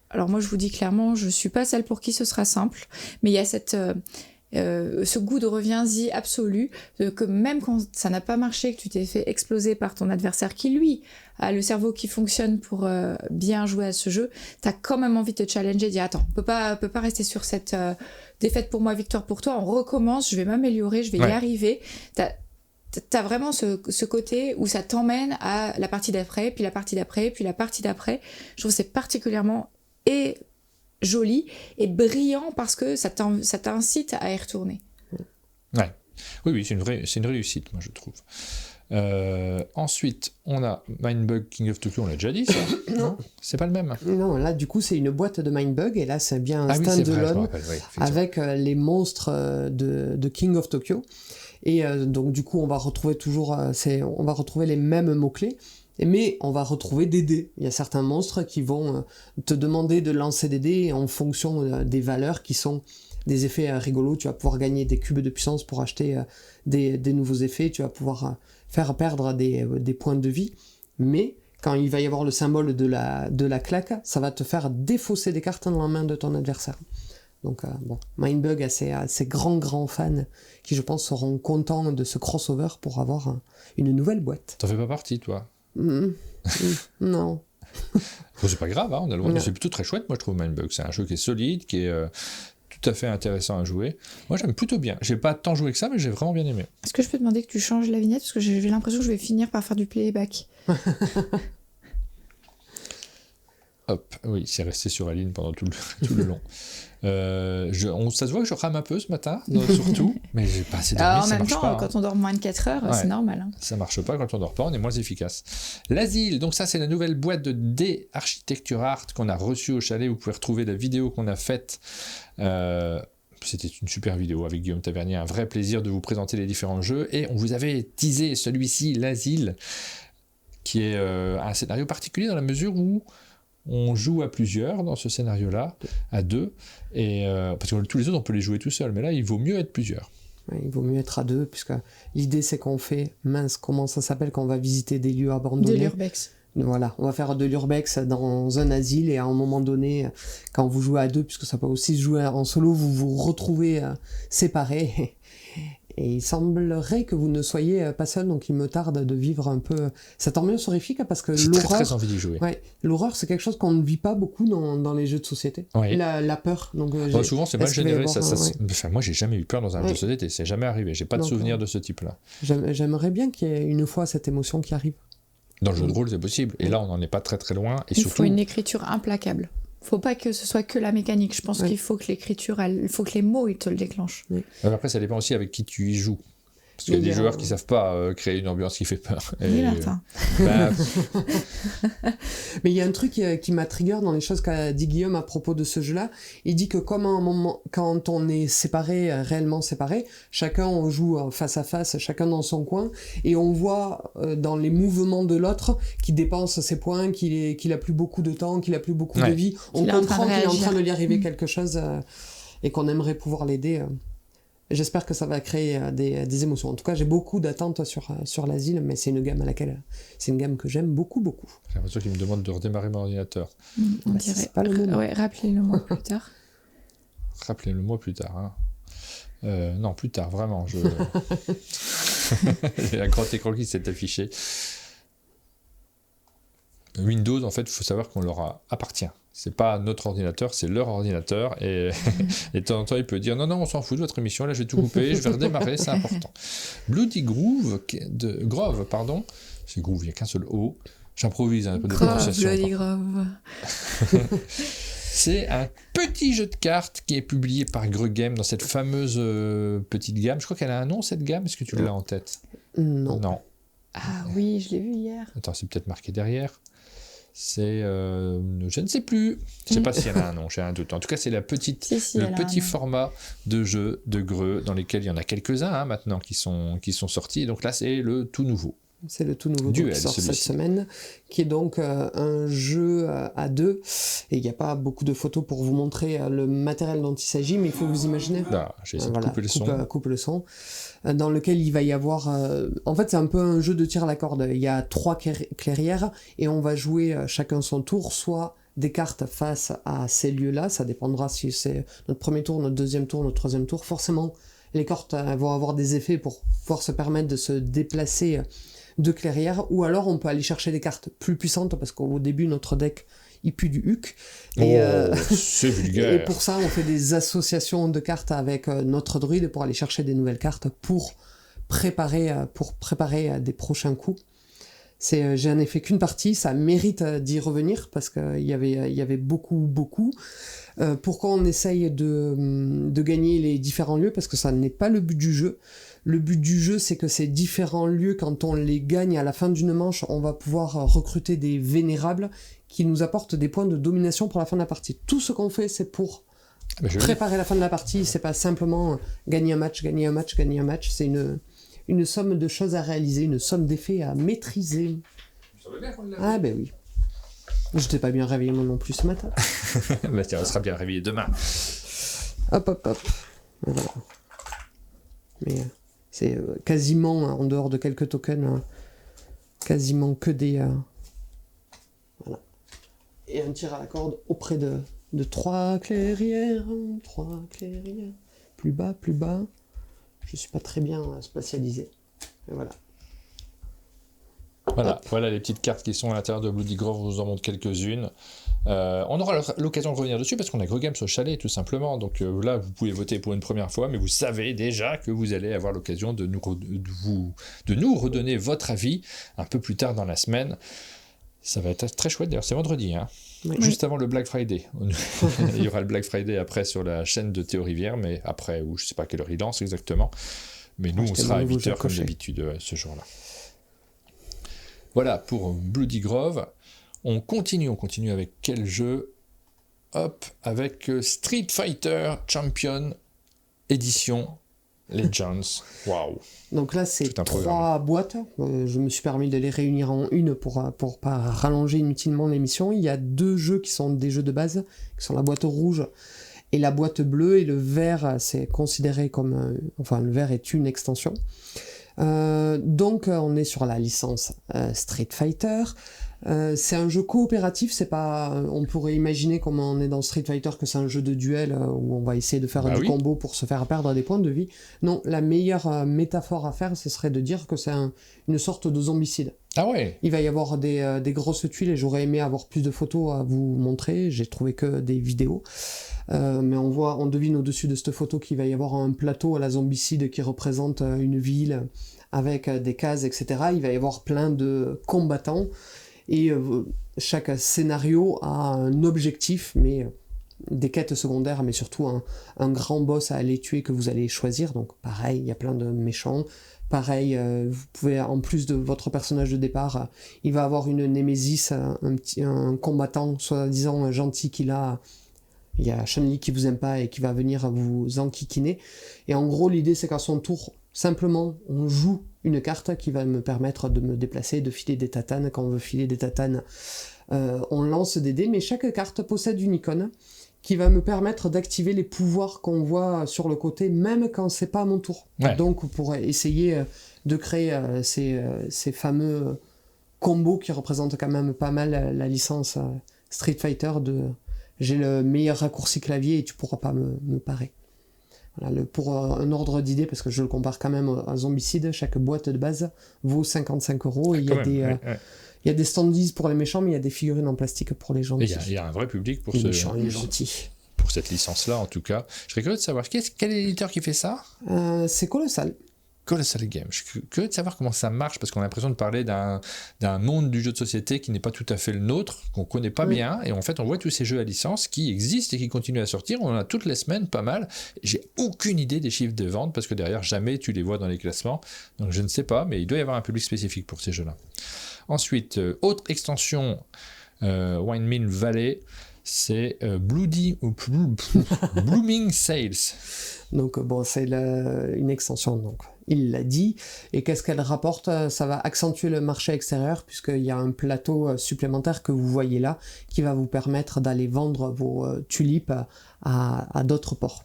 Alors moi, je vous dis clairement, je suis pas celle pour qui ce sera simple, mais il y a ce goût de reviens-y absolu, que même quand ça n'a pas marché, que tu t'es fait exploser par ton adversaire qui, lui, a le cerveau qui fonctionne pour bien jouer à ce jeu, t'as quand même envie de te challenger, de dire attends, on peut pas rester sur cette défaite pour moi, victoire pour toi, on recommence, je vais m'améliorer, je vais y arriver. T'as vraiment ce côté où ça t'emmène à la partie d'après, puis la partie d'après, puis la partie d'après. Je trouve que c'est particulièrement joli et brillant parce que ça t'incite à y retourner. Ouais. Oui, c'est une réussite, moi, je trouve. Ensuite, on a Mindbug King of Tokyo, on l'a déjà dit, ça? Non, c'est pas le même. Non, là, du coup, c'est une boîte de Mindbug, et là, c'est bien un stand-alone avec les monstres de King of Tokyo. Et donc, du coup, on va retrouver on va retrouver les mêmes mots-clés, mais on va retrouver des dés. Il y a certains monstres qui vont te demander de lancer des dés en fonction des valeurs qui sont des effets rigolos. Tu vas pouvoir gagner des cubes de puissance pour acheter des nouveaux effets. Tu vas pouvoir faire perdre des points de vie. Mais quand il va y avoir le symbole de la claque, ça va te faire défausser des cartes dans la main de ton adversaire. Donc Mindbug a ses grands fans qui, je pense, seront contents de ce crossover pour avoir une nouvelle boîte. T'en fais pas partie, toi? Non. Bon, c'est pas grave, on a le droit. C'est plutôt très chouette, moi, je trouve Mindbug. C'est un jeu qui est solide, qui est tout à fait intéressant à jouer. Moi, j'aime plutôt bien. J'ai pas tant joué que ça, mais j'ai vraiment bien aimé. Est-ce que je peux demander que tu changes la vignette? Parce que j'ai l'impression que je vais finir par faire du playback. Hop, oui, c'est resté sur la ligne pendant tout le long. Ça se voit que je rame un peu ce matin, surtout, mais j'ai pas assez dormi, ça marche pas. En même temps, quand on dort moins de 4 heures, c'est normal. Hein. Ça marche pas, quand on dort pas, on est moins efficace. L'Asile, donc ça c'est la nouvelle boîte de dés Architecture Art qu'on a reçue au chalet. Vous pouvez retrouver la vidéo qu'on a faite. C'était une super vidéo avec Guillaume Tavernier, un vrai plaisir de vous présenter les différents jeux. Et on vous avait teasé celui-ci, l'Asile, qui est un scénario particulier dans la mesure où on joue à plusieurs dans ce scénario-là, à 2, et parce que tous les autres on peut les jouer tout seul, mais là il vaut mieux être plusieurs. Ouais, il vaut mieux être à 2, puisque l'idée c'est qu'on fait, comment ça s'appelle quand on va visiter des lieux abandonnés? De l'urbex. Voilà, on va faire de l'urbex dans un asile, et à un moment donné, quand vous jouez à 2, puisque ça peut aussi se jouer en solo, vous vous retrouvez séparés. Et il semblerait que vous ne soyez pas seul, donc il me tarde de vivre un peu cette ambiance horrifique, parce que j'ai l'horreur... très envie d'y jouer. Ouais, l'horreur, c'est quelque chose qu'on ne vit pas beaucoup dans les jeux de société. Ouais. La peur. Donc, souvent, c'est mal généré. Enfin, moi, j'ai jamais eu peur dans un jeu de société. C'est jamais arrivé. J'ai pas de souvenir de ce type-là. J'aimerais bien qu'il y ait une fois cette émotion qui arrive. Dans le jeu de rôle, c'est possible. Et là, on n'en est pas très très loin. Et il surtout... faut une écriture implacable. Faut pas que ce soit que la mécanique. Je pense qu'il faut que l'écriture, il faut que les mots, ils te le déclenchent. Oui. Après, ça dépend aussi avec qui tu y joues. Parce qu'il y a des joueurs qui savent pas créer une ambiance qui fait peur. Oui, Martin. Mais il y a un truc qui m'a trigger dans les choses qu'a dit Guillaume à propos de ce jeu-là. Il dit que comme à un moment, quand on est séparés, réellement séparés, chacun on joue face à face, chacun dans son coin, et on voit dans les mouvements de l'autre qui dépense ses points, qu'il a plus beaucoup de temps, qu'il a plus beaucoup de vie. On comprend qu'il est en train de lui arriver quelque chose et qu'on aimerait pouvoir l'aider. J'espère que ça va créer des émotions. En tout cas, j'ai beaucoup d'attentes sur l'asile, mais c'est une gamme que j'aime beaucoup. J'ai l'impression qu'il me demande de redémarrer mon ordinateur. On dirait. C'est pas le moment. Ouais, rappelez-le-moi plus tard. Rappelez-le-moi plus tard. Hein. Non, plus tard, vraiment. J'ai un grand écran qui s'est affiché. Windows, en fait, il faut savoir qu'on leur appartient. C'est pas notre ordinateur, c'est leur ordinateur. Et de temps en temps, il peut dire non, on s'en fout de votre émission, là je vais tout couper, je vais redémarrer, c'est important. Bloody Grove, c'est Groove, il n'y a qu'un seul O. J'improvise un peu de prononciation. Bloody Grove. C'est un petit jeu de cartes qui est publié par Greg Game dans cette fameuse petite gamme. Je crois qu'elle a un nom, cette gamme. Est-ce que tu l'as en tête ? Non. Ah oui, je l'ai vu hier. Attends, c'est peut-être marqué derrière. C'est... je ne sais plus. Je ne sais pas si elle a un nom, j'ai un doute. En tout cas, c'est le petit format de jeu de Greux dans lesquels il y en a quelques-uns maintenant qui sont sortis. Donc là, c'est le tout nouveau. C'est le tout nouveau Duel, qui sort cette semaine, qui est donc un jeu à deux. Et il n'y a pas beaucoup de photos pour vous montrer le matériel dont il s'agit, mais il faut vous imaginer. Là, j'ai essayé de couper le son. Coupe le son. Dans lequel il va y avoir... en fait, c'est un peu un jeu de tir à la corde. Il y a 3 clairières et on va jouer chacun son tour, soit des cartes face à ces lieux-là. Ça dépendra si c'est notre premier tour, notre deuxième tour, notre troisième tour. Forcément, les cartes vont avoir des effets pour pouvoir se permettre de se déplacer de clairière, ou alors on peut aller chercher des cartes plus puissantes parce qu'au début notre deck il pue du huc et, c'est vulgaire. Et pour ça on fait des associations de cartes avec notre druide pour aller chercher des nouvelles cartes pour préparer des prochains coups. J'ai en effet qu'une partie, ça mérite d'y revenir parce qu'il y avait beaucoup. Pourquoi on essaye de gagner les différents lieux? Parce que ça n'est pas le but du jeu. Le but du jeu, c'est que ces différents lieux, quand on les gagne à la fin d'une manche, on va pouvoir recruter des vénérables qui nous apportent des points de domination pour la fin de la partie. Tout ce qu'on fait, c'est pour préparer la fin de la partie. C'est pas simplement gagner un match. C'est une somme de choses à réaliser, une somme d'effets à maîtriser. Ah ben oui. Je t'ai pas bien réveillé moi non plus ce matin. Bah tiens, on sera bien réveillé demain. Hop. Voilà. Mais c'est quasiment, en dehors de quelques tokens, quasiment que des... Voilà. Et un tir à la corde auprès de 3 clairières. Plus bas. Je suis pas très bien spatialisé. Et voilà. Voilà les petites cartes qui sont à l'intérieur de Bloody Grove, je vous en montre quelques-unes. On aura l'occasion de revenir dessus parce qu'on a Greg Games au chalet tout simplement. Donc là, vous pouvez voter pour une première fois, mais vous savez déjà que vous allez avoir l'occasion de nous redonner votre avis un peu plus tard dans la semaine. Ça va être très chouette d'ailleurs, c'est vendredi, hein. Oui. Juste avant le Black Friday. Il y aura le Black Friday après sur la chaîne de Théo Rivière, mais après, ou je sais pas quelle heure il lance exactement. Mais nous, on sera à 8h comme d'habitude ce jour-là. Voilà pour Bloody Grove. On continue avec quel jeu ? Hop, avec Street Fighter Champion Edition Legends. Waouh. Donc là, c'est 3 boîtes. Je me suis permis de les réunir en une pour pas rallonger inutilement l'émission. Il y a 2 jeux qui sont des jeux de base, qui sont la boîte rouge et la boîte bleue. Et le vert, c'est considéré comme... le vert est une extension. Donc on est sur la licence Street Fighter. C'est un jeu coopératif, c'est pas... On pourrait imaginer comme on est dans Street Fighter que c'est un jeu de duel où on va essayer de faire du combo pour se faire perdre des points de vie. Non, la meilleure métaphore à faire, ce serait de dire que c'est une sorte de zombicide. Ah ouais. Il va y avoir des grosses tuiles et j'aurais aimé avoir plus de photos à vous montrer, j'ai trouvé que des vidéos. Mais on devine au-dessus de cette photo qu'il va y avoir un plateau à la zombicide qui représente une ville avec des cases, etc. Il va y avoir plein de combattants et chaque scénario a un objectif, mais des quêtes secondaires, mais surtout un grand boss à aller tuer que vous allez choisir. Donc pareil, il y a plein de méchants, Pareil, vous pouvez, en plus de votre personnage de départ, il va avoir une némésis, un combattant soi-disant gentil qu'il a. Il y a Chun-Li qui vous aime pas et qui va venir vous enquiquiner. Et en gros, l'idée, c'est qu'à son tour, simplement, on joue une carte qui va me permettre de me déplacer, de filer des tatanes. Quand on veut filer des tatanes, on lance des dés, mais chaque carte possède une icône qui va me permettre d'activer les pouvoirs qu'on voit sur le côté, même quand c'est pas à mon tour. Ouais. Donc, pour essayer de créer ces fameux combos qui représentent quand même pas mal la licence Street Fighter de j'ai le meilleur raccourci clavier et tu pourras pas me parer. Voilà, pour un ordre d'idée, parce que je le compare quand même à Zombicide, chaque boîte de base vaut 55 €. Et il y a des standees pour les méchants, mais il y a des figurines en plastique pour les gentils. Il y a un vrai public pour les méchants et les gentils. Pour cette licence-là, en tout cas. Je serais curieux de savoir quel est l'éditeur qui fait ça. C'est Colossal. Colossal Games. Je suis curieux de savoir comment ça marche, parce qu'on a l'impression de parler d'un monde du jeu de société qui n'est pas tout à fait le nôtre, qu'on ne connaît pas bien, et en fait on voit tous ces jeux à licence qui existent et qui continuent à sortir, on en a toutes les semaines, pas mal. J'ai aucune idée des chiffres de vente, parce que derrière jamais tu les vois dans les classements, donc je ne sais pas, mais il doit y avoir un public spécifique pour ces jeux-là. Ensuite, autre extension, Windmill Valley, c'est Blooming Sales. Donc bon, c'est une extension, donc il l'a dit. Et qu'est-ce qu'elle rapporte? Ça va accentuer le marché extérieur, puisqu'il y a un plateau supplémentaire que vous voyez là, qui va vous permettre d'aller vendre vos tulipes à d'autres ports.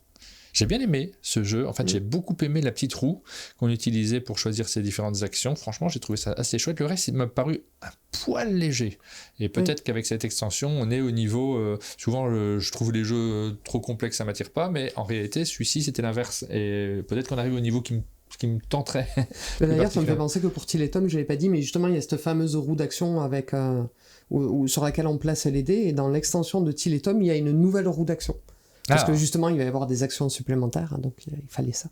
J'ai bien aimé ce jeu. En fait, j'ai beaucoup aimé la petite roue qu'on utilisait pour choisir ces différentes actions. Franchement, j'ai trouvé ça assez chouette. Le reste, il m'a paru un poil léger. Et peut-être qu'avec cette extension, on est au niveau... souvent, je trouve les jeux trop complexes, ça ne m'attire pas. Mais en réalité, celui-ci, c'était l'inverse. Et peut-être qu'on arrive au niveau qui me tenterait. D'ailleurs, ça me fait penser que pour Till et Tom, je ne l'ai pas dit, mais justement, il y a cette fameuse roue d'action avec, sur laquelle on place les dés. Et dans l'extension de Till et Tom, il y a une nouvelle roue d'action. Parce que justement, il va y avoir des actions supplémentaires, donc il fallait ça.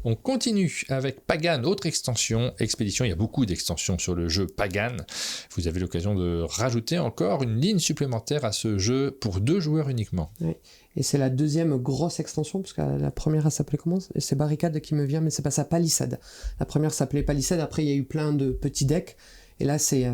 On continue avec Pagan, autre extension, Expédition. Il y a beaucoup d'extensions sur le jeu Pagan. Vous avez l'occasion de rajouter encore une ligne supplémentaire à ce jeu pour 2 joueurs uniquement. Oui. Et c'est la deuxième grosse extension, parce que la première, elle s'appelait comment? C'est Barricade qui me vient, mais c'est pas ça, Palissade. La première s'appelait Palissade, après il y a eu plein de petits decks, et là c'est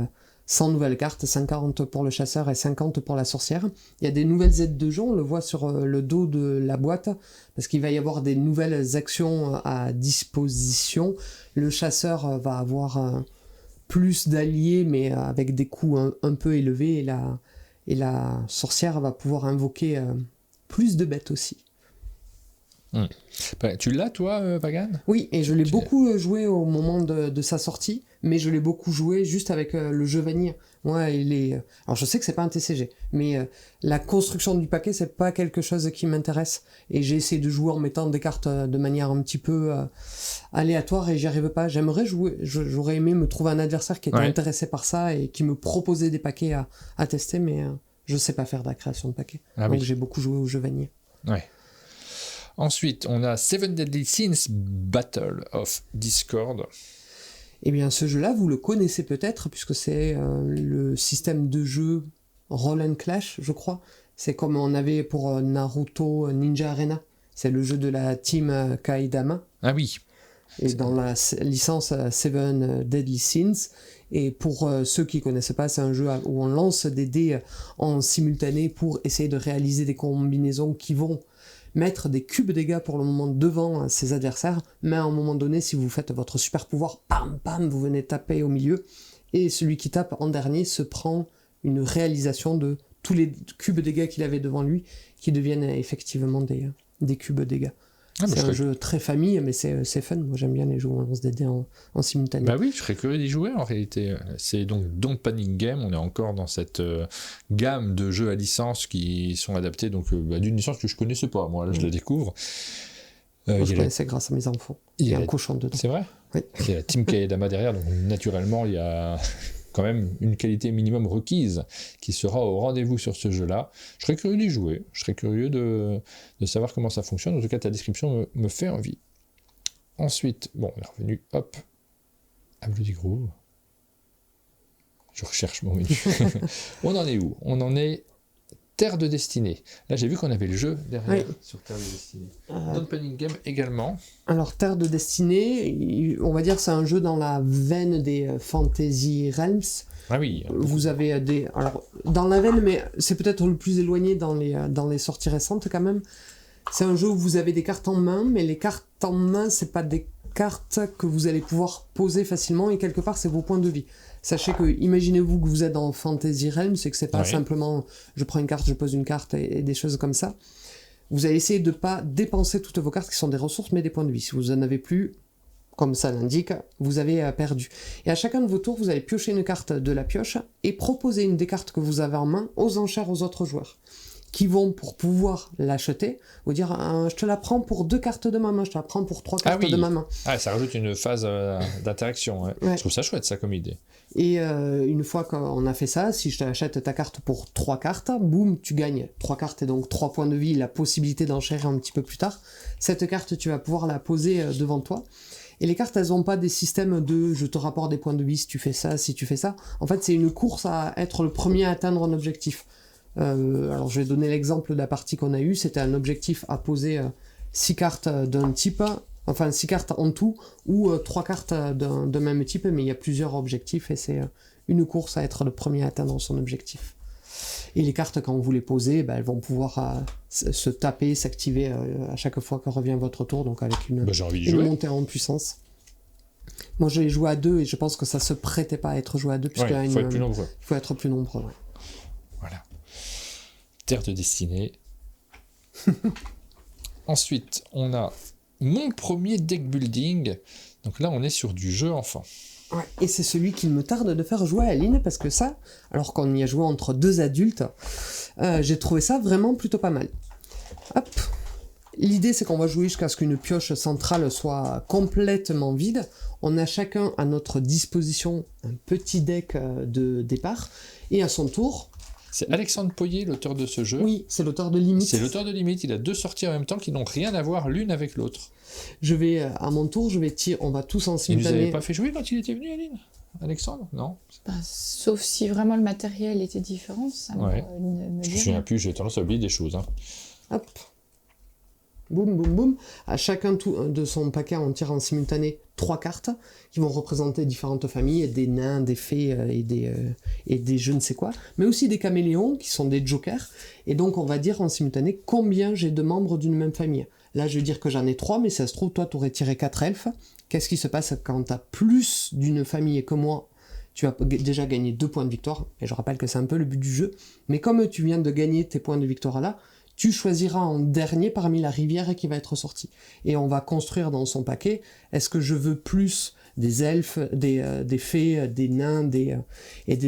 100 nouvelles cartes, 50 pour le chasseur et 50 pour la sorcière. Il y a des nouvelles aides de jeu, on le voit sur le dos de la boîte, parce qu'il va y avoir des nouvelles actions à disposition. Le chasseur va avoir plus d'alliés, mais avec des coûts un peu élevés, et la sorcière va pouvoir invoquer plus de bêtes aussi. Tu l'as, toi, Pagan? Oui, et je l'ai beaucoup joué au moment de sa sortie, mais je l'ai beaucoup joué juste avec le jeu vanille. Moi, alors je sais que c'est pas un TCG, mais la construction du paquet, c'est pas quelque chose qui m'intéresse. Et j'ai essayé de jouer en mettant des cartes de manière un petit peu aléatoire, et j'y arrive pas. J'aimerais jouer, j'aurais aimé me trouver un adversaire qui était intéressé par ça et qui me proposait des paquets à tester, mais je sais pas faire de la création de paquets. Donc j'ai beaucoup joué au jeu vanille. Ouais. Ensuite, on a Seven Deadly Sins Battle of Discord. Eh bien, ce jeu-là, vous le connaissez peut-être, puisque c'est le système de jeu Roll and Clash, je crois. C'est comme on avait pour Naruto Ninja Arena. C'est le jeu de la team Kaidama. Ah oui. Et dans la licence Seven Deadly Sins. Et pour ceux qui ne connaissent pas, c'est un jeu où on lance des dés en simultané pour essayer de réaliser des combinaisons qui vont mettre des cubes dégâts pour le moment devant ses adversaires, mais à un moment donné, si vous faites votre super pouvoir, pam pam, vous venez taper au milieu, et celui qui tape en dernier se prend une réalisation de tous les cubes dégâts qu'il avait devant lui, qui deviennent effectivement des cubes dégâts. C'est un jeu très famille, mais c'est fun. Moi, j'aime bien les jeux où on lance des dés en simultané. Bah oui, je serais curieux d'y jouer en réalité. C'est donc Don't Panic Game. On est encore dans cette gamme de jeux à licence qui sont adaptés d'une licence que je connaissais pas. Moi, là, je la découvre. Je connaissais grâce à mes enfants. Il y a un cochon dedans. C'est vrai? Oui. Il y a la team Kaedama derrière, donc naturellement, il y a quand même une qualité minimum requise qui sera au rendez-vous sur ce jeu-là. Je serais curieux d'y jouer, je serais curieux de savoir comment ça fonctionne. En tout cas, ta description me fait envie. Ensuite, on est revenu, à Bloody Groove. Je recherche mon menu. On en est où? On en est Terre de Destinée. Là, j'ai vu qu'on avait le jeu derrière Oui. sur Terre de Destinée. Don't Panic Game également. Alors, Terre de Destinée, on va dire c'est un jeu dans la veine des Fantasy Realms. Ah oui. Vous avez des... Alors, dans la veine, mais c'est peut-être le plus éloigné dans les sorties récentes quand même. C'est un jeu où vous avez des cartes en main, mais les cartes en main, c'est pas des cartes que vous allez pouvoir poser facilement, et quelque part, c'est vos points de vie. Sachez que, imaginez-vous que vous êtes dans Fantasy Realms, c'est que c'est pas simplement je prends une carte, je pose une carte et des choses comme ça. Vous allez essayer de pas dépenser toutes vos cartes qui sont des ressources, mais des points de vie. Si vous en avez plus, comme ça l'indique, vous avez perdu. Et à chacun de vos tours, vous allez piocher une carte de la pioche et proposer une des cartes que vous avez en main aux enchères aux autres joueurs, qui vont, pour pouvoir l'acheter, vous dire je te la prends pour 2 cartes de ma main, je te la prends pour 3 cartes de ma main. Ah, ça rajoute une phase d'interaction. Ouais. Je trouve ça chouette, ça, comme idée. Et une fois qu'on a fait ça, si je t'achète ta carte pour 3 cartes, boum, tu gagnes 3 cartes et donc 3 points de vie, la possibilité d'enchérir un petit peu plus tard. Cette carte, tu vas pouvoir la poser devant toi. Et les cartes, elles n'ont pas des systèmes de je te rapporte des points de vie si tu fais ça, si tu fais ça. En fait, c'est une course à être le premier à atteindre un objectif. Alors, je vais donner l'exemple de la partie qu'on a eue. C'était un objectif à poser 6 cartes d'un type, enfin 6 cartes en tout, ou 3 cartes d'un même type, mais il y a plusieurs objectifs et c'est une course à être le premier à atteindre son objectif. Et les cartes, quand vous les posez, elles vont pouvoir se taper, s'activer à chaque fois que revient votre tour, donc avec une montée en puissance. Moi, je l'ai joué à 2 et je pense que ça se prêtait pas à être joué à 2, puisqu'il faut être plus nombreux. Il faut être plus nombreux, ouais. Voilà. Terre de Destinée. Ensuite, on a mon premier deck building. Donc là, on est sur du jeu enfant. Ouais, et c'est celui qu'il me tarde de faire jouer à Aline, parce que ça, alors qu'on y a joué entre 2 adultes, j'ai trouvé ça vraiment plutôt pas mal. Hop. L'idée, c'est qu'on va jouer jusqu'à ce qu'une pioche centrale soit complètement vide. On a chacun à notre disposition un petit deck de départ, et à son tour... C'est Alexandre Poyer, l'auteur de ce jeu. Oui, c'est l'auteur de Limite. C'est l'auteur de Limite. Il a 2 sorties en même temps qui n'ont rien à voir l'une avec l'autre. Je vais, à mon tour, on va tous en simultané... Il nous avait pas fait jouer quand il était venu, Aline ? Alexandre ? Non ? Sauf si vraiment le matériel était différent, ça me Je me souviens plus, j'ai tendance à oublier des choses. Hop. Boum, boum, boum. À chacun de son paquet, on tire en simultané 3 cartes qui vont représenter différentes familles, des nains, des fées et des je ne sais quoi, mais aussi des caméléons qui sont des jokers. Et donc, on va dire en simultané combien j'ai de membres d'une même famille. Là, je vais dire que j'en ai 3, mais si ça se trouve, toi, tu aurais tiré 4 elfes. Qu'est-ce qui se passe quand tu as plus d'une famille que moi ? Tu as déjà gagné 2 points de victoire. Et je rappelle que c'est un peu le but du jeu. Mais comme tu viens de gagner tes points de victoire là, tu choisiras en dernier parmi la rivière qui va être sortie. Et on va construire dans son paquet, est-ce que je veux plus des elfes, des fées, des nains,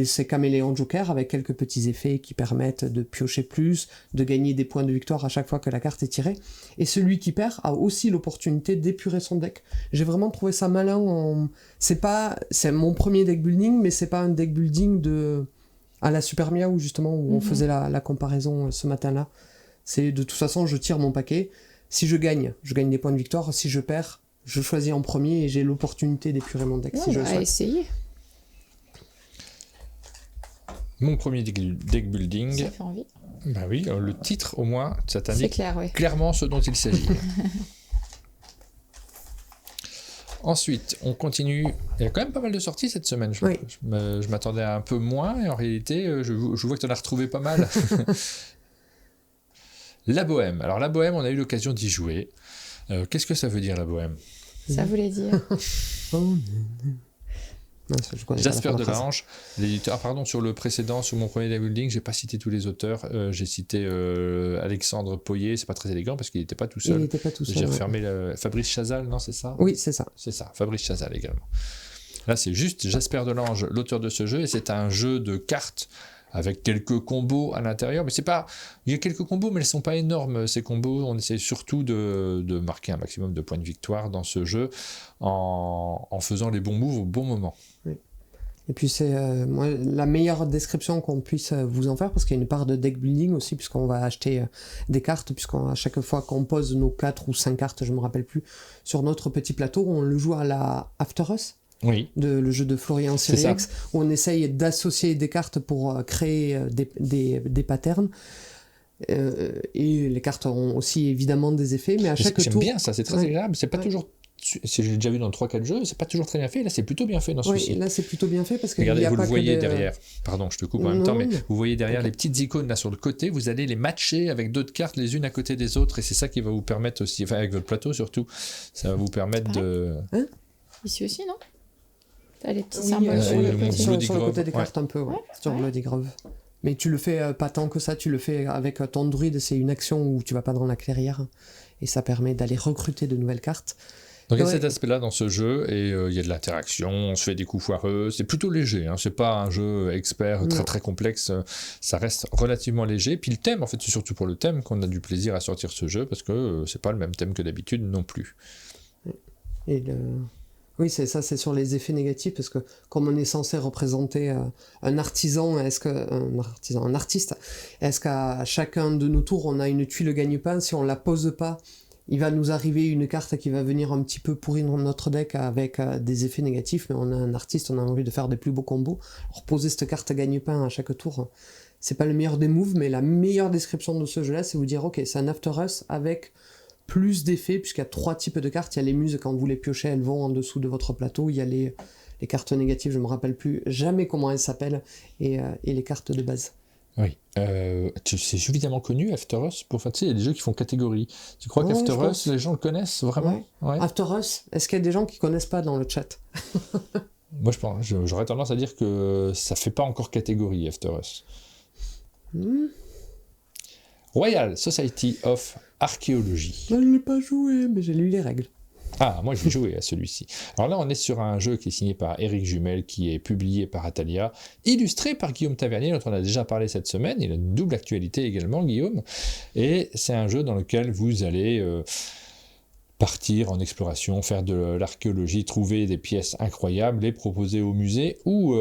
ces caméléons jokers avec quelques petits effets qui permettent de piocher plus, de gagner des points de victoire à chaque fois que la carte est tirée. Et celui qui perd a aussi l'opportunité d'épurer son deck. J'ai vraiment trouvé ça malin. C'est mon premier deck building, mais c'est pas un deck building à la Super Miaou, justement, où on faisait la comparaison ce matin-là. C'est de toute façon, je tire mon paquet. Si je gagne des points de victoire. Si je perds, je choisis en premier et j'ai l'opportunité d'épurer mon deck si je le souhaite. Essayer. Mon premier deck building. Ça fait envie. Bah oui, le titre au moins, ça t'indique clair, clairement ce dont il s'agit. Ensuite, on continue. Il y a quand même pas mal de sorties cette semaine. Je m'attendais à un peu moins et en réalité, je vois que tu en as retrouvé pas mal. La Bohème. Alors la Bohème, on a eu l'occasion d'y jouer. Qu'est-ce que ça veut dire la Bohème ? Ça voulait dire. Jasper Delange, l'éditeur. Pardon, sur le précédent, sur mon premier deck building, j'ai pas cité tous les auteurs. J'ai cité Alexandre Poyer. C'est pas très élégant parce qu'il n'était pas tout seul. Il n'était pas tout seul. J'ai refermé Fabrice Chazal, non, c'est ça ? Oui, c'est ça. C'est ça, Fabrice Chazal également. Là, c'est juste Jasper Delange, l'auteur de ce jeu, et c'est un jeu de cartes avec quelques combos à l'intérieur, mais c'est pas... Il y a quelques combos, mais elles sont pas énormes, ces combos. On essaie surtout de marquer un maximum de points de victoire dans ce jeu en faisant les bons moves au bon moment. Oui. Et puis c'est la meilleure description qu'on puisse vous en faire, parce qu'il y a une part de deck building aussi, puisqu'on va acheter des cartes, puisqu'à chaque fois qu'on pose nos 4 ou 5 cartes, je me rappelle plus, sur notre petit plateau, on le joue à la After Us. Oui. Le jeu de Florian Siriex, où on essaye d'associer des cartes pour créer des patterns. Et les cartes auront aussi évidemment des effets, mais à chaque tour... J'aime bien ça, c'est très agréable. C'est pas toujours... J'ai déjà vu dans 3-4 jeux, c'est pas toujours très bien fait. Là, c'est plutôt bien fait dans celui-ci. Oui, là, c'est plutôt bien fait parce que regardez, y a vous pas le voyez que derrière. Pardon, je te coupe en même temps, mais vous voyez derrière les petites icônes là sur le côté, vous allez les matcher avec d'autres cartes les unes à côté des autres, et c'est ça qui va vous permettre aussi, enfin avec votre plateau surtout, ça va vous permettre de... Ici aussi, non? T'as les petits symboles sur sur le côté des cartes un peu, sur Bloody Grove. Mais tu le fais pas tant que ça, tu le fais avec ton druide, c'est une action où tu vas pas dans la clairière, et ça permet d'aller recruter de nouvelles cartes. Donc il y a cet aspect-là dans ce jeu, et il y a de l'interaction, on se fait des coups foireux, c'est plutôt léger, c'est pas un jeu expert très très complexe, ça reste relativement léger. Puis le thème, en fait, c'est surtout pour le thème qu'on a du plaisir à sortir ce jeu, parce que c'est pas le même thème que d'habitude non plus. Et oui, c'est ça, c'est sur les effets négatifs, parce que comme on est censé représenter un artiste, est-ce qu'à chacun de nos tours, on a une tuile gagne-pain, si on la pose pas, il va nous arriver une carte qui va venir un petit peu pourrir notre deck avec des effets négatifs, mais on a un artiste, on a envie de faire des plus beaux combos. Alors poser cette carte gagne-pain à chaque tour, c'est pas le meilleur des moves, mais la meilleure description de ce jeu-là, c'est vous dire, ok, c'est un After Us avec plus d'effets, puisqu'il y a 3 types de cartes. Il y a les muses, quand vous les piochez, elles vont en dessous de votre plateau. Il y a les cartes négatives, je me rappelle plus jamais comment elles s'appellent, et les cartes de base. Oui, c'est suffisamment connu, After Us, pour faire, tu sais, il y a des jeux qui font catégorie. Tu crois qu'After Us, les gens le connaissent vraiment? Ouais. After Us, est-ce qu'il y a des gens qui connaissent pas dans le chat? Moi, j'aurais tendance à dire que ça fait pas encore catégorie, After Us. Royal Society of Archaeology. Je l'ai pas joué, mais j'ai lu les règles. Ah, moi j'ai joué à celui-ci. Alors là, on est sur un jeu qui est signé par Éric Jumel, qui est publié par Atalia, illustré par Guillaume Tavernier, dont on a déjà parlé cette semaine. Il a une double actualité également, Guillaume. Et c'est un jeu dans lequel vous allez partir en exploration, faire de l'archéologie, trouver des pièces incroyables, les proposer au musée, ou,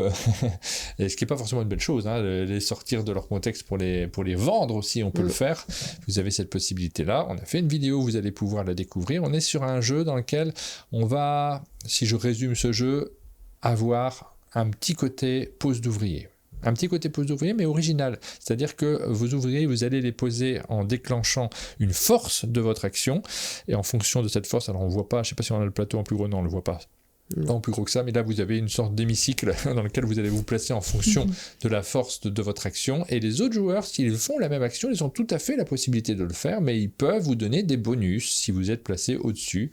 ce qui n'est pas forcément une belle chose, les sortir de leur contexte pour les vendre aussi, on peut le faire. Vous avez cette possibilité-là. On a fait une vidéo, vous allez pouvoir la découvrir. On est sur un jeu dans lequel on va, si je résume ce jeu, avoir un petit côté pose d'ouvrier. Un petit côté pose d'ouvrier, mais original. C'est-à-dire que vos ouvriers, vous allez les poser en déclenchant une force de votre action. Et en fonction de cette force, alors on ne voit pas, je ne sais pas si on a le plateau en plus gros, non, on ne le voit pas. Pas en plus gros que ça, mais là vous avez une sorte d'hémicycle dans lequel vous allez vous placer en fonction de la force de votre action. Et les autres joueurs, s'ils font la même action, ils ont tout à fait la possibilité de le faire, mais ils peuvent vous donner des bonus si vous êtes placé au-dessus.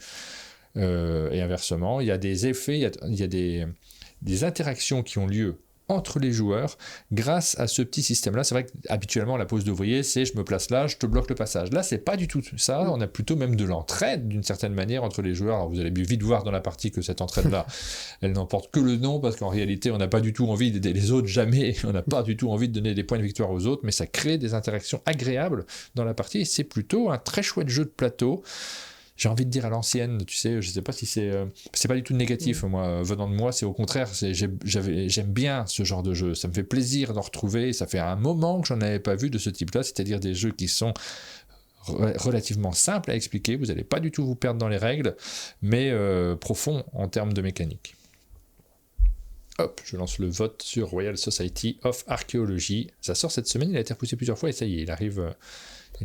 Et inversement, il y a des effets, il y a des interactions qui ont lieu entre les joueurs grâce à ce petit système-là. C'est vrai qu'habituellement, la pose d'ouvrier, c'est je me place là, je te bloque le passage. Là, c'est pas du tout ça. On a plutôt même de l'entraide, d'une certaine manière, entre les joueurs. Alors, vous allez vite voir dans la partie que cette entraide-là, elle n'emporte que le nom, parce qu'en réalité, on n'a pas du tout envie d'aider les autres, jamais. On n'a pas du tout envie de donner des points de victoire aux autres, mais ça crée des interactions agréables dans la partie, et c'est plutôt un très chouette jeu de plateau. J'ai envie de dire à l'ancienne, tu sais, je sais pas si c'est pas du tout négatif, moi, venant de moi, c'est au contraire, j'aime bien ce genre de jeu, ça me fait plaisir d'en retrouver, ça fait un moment que j'en avais pas vu de ce type-là, c'est-à-dire des jeux qui sont relativement simples à expliquer, vous n'allez pas du tout vous perdre dans les règles, mais profonds en termes de mécanique. Hop, je lance le vote sur Royal Society of Archaeology, ça sort cette semaine, il a été repoussé plusieurs fois et ça y est, il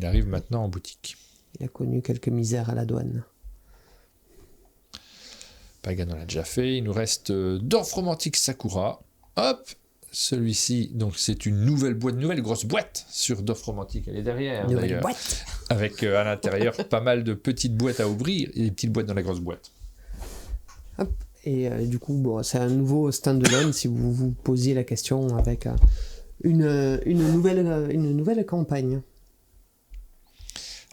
arrive maintenant en boutique. Il a connu quelques misères à la douane. Pagan, on l'a déjà fait. Il nous reste Dorf Romantique Sakura. Hop, celui-ci, donc c'est une nouvelle grosse boîte sur Dorf Romantique. Elle est derrière, d'ailleurs. Boîte. Avec à l'intérieur pas mal de petites boîtes à ouvrir et des petites boîtes dans la grosse boîte. Hop. Et du coup, bon, c'est un nouveau stand-alone si vous vous posiez la question avec une nouvelle campagne.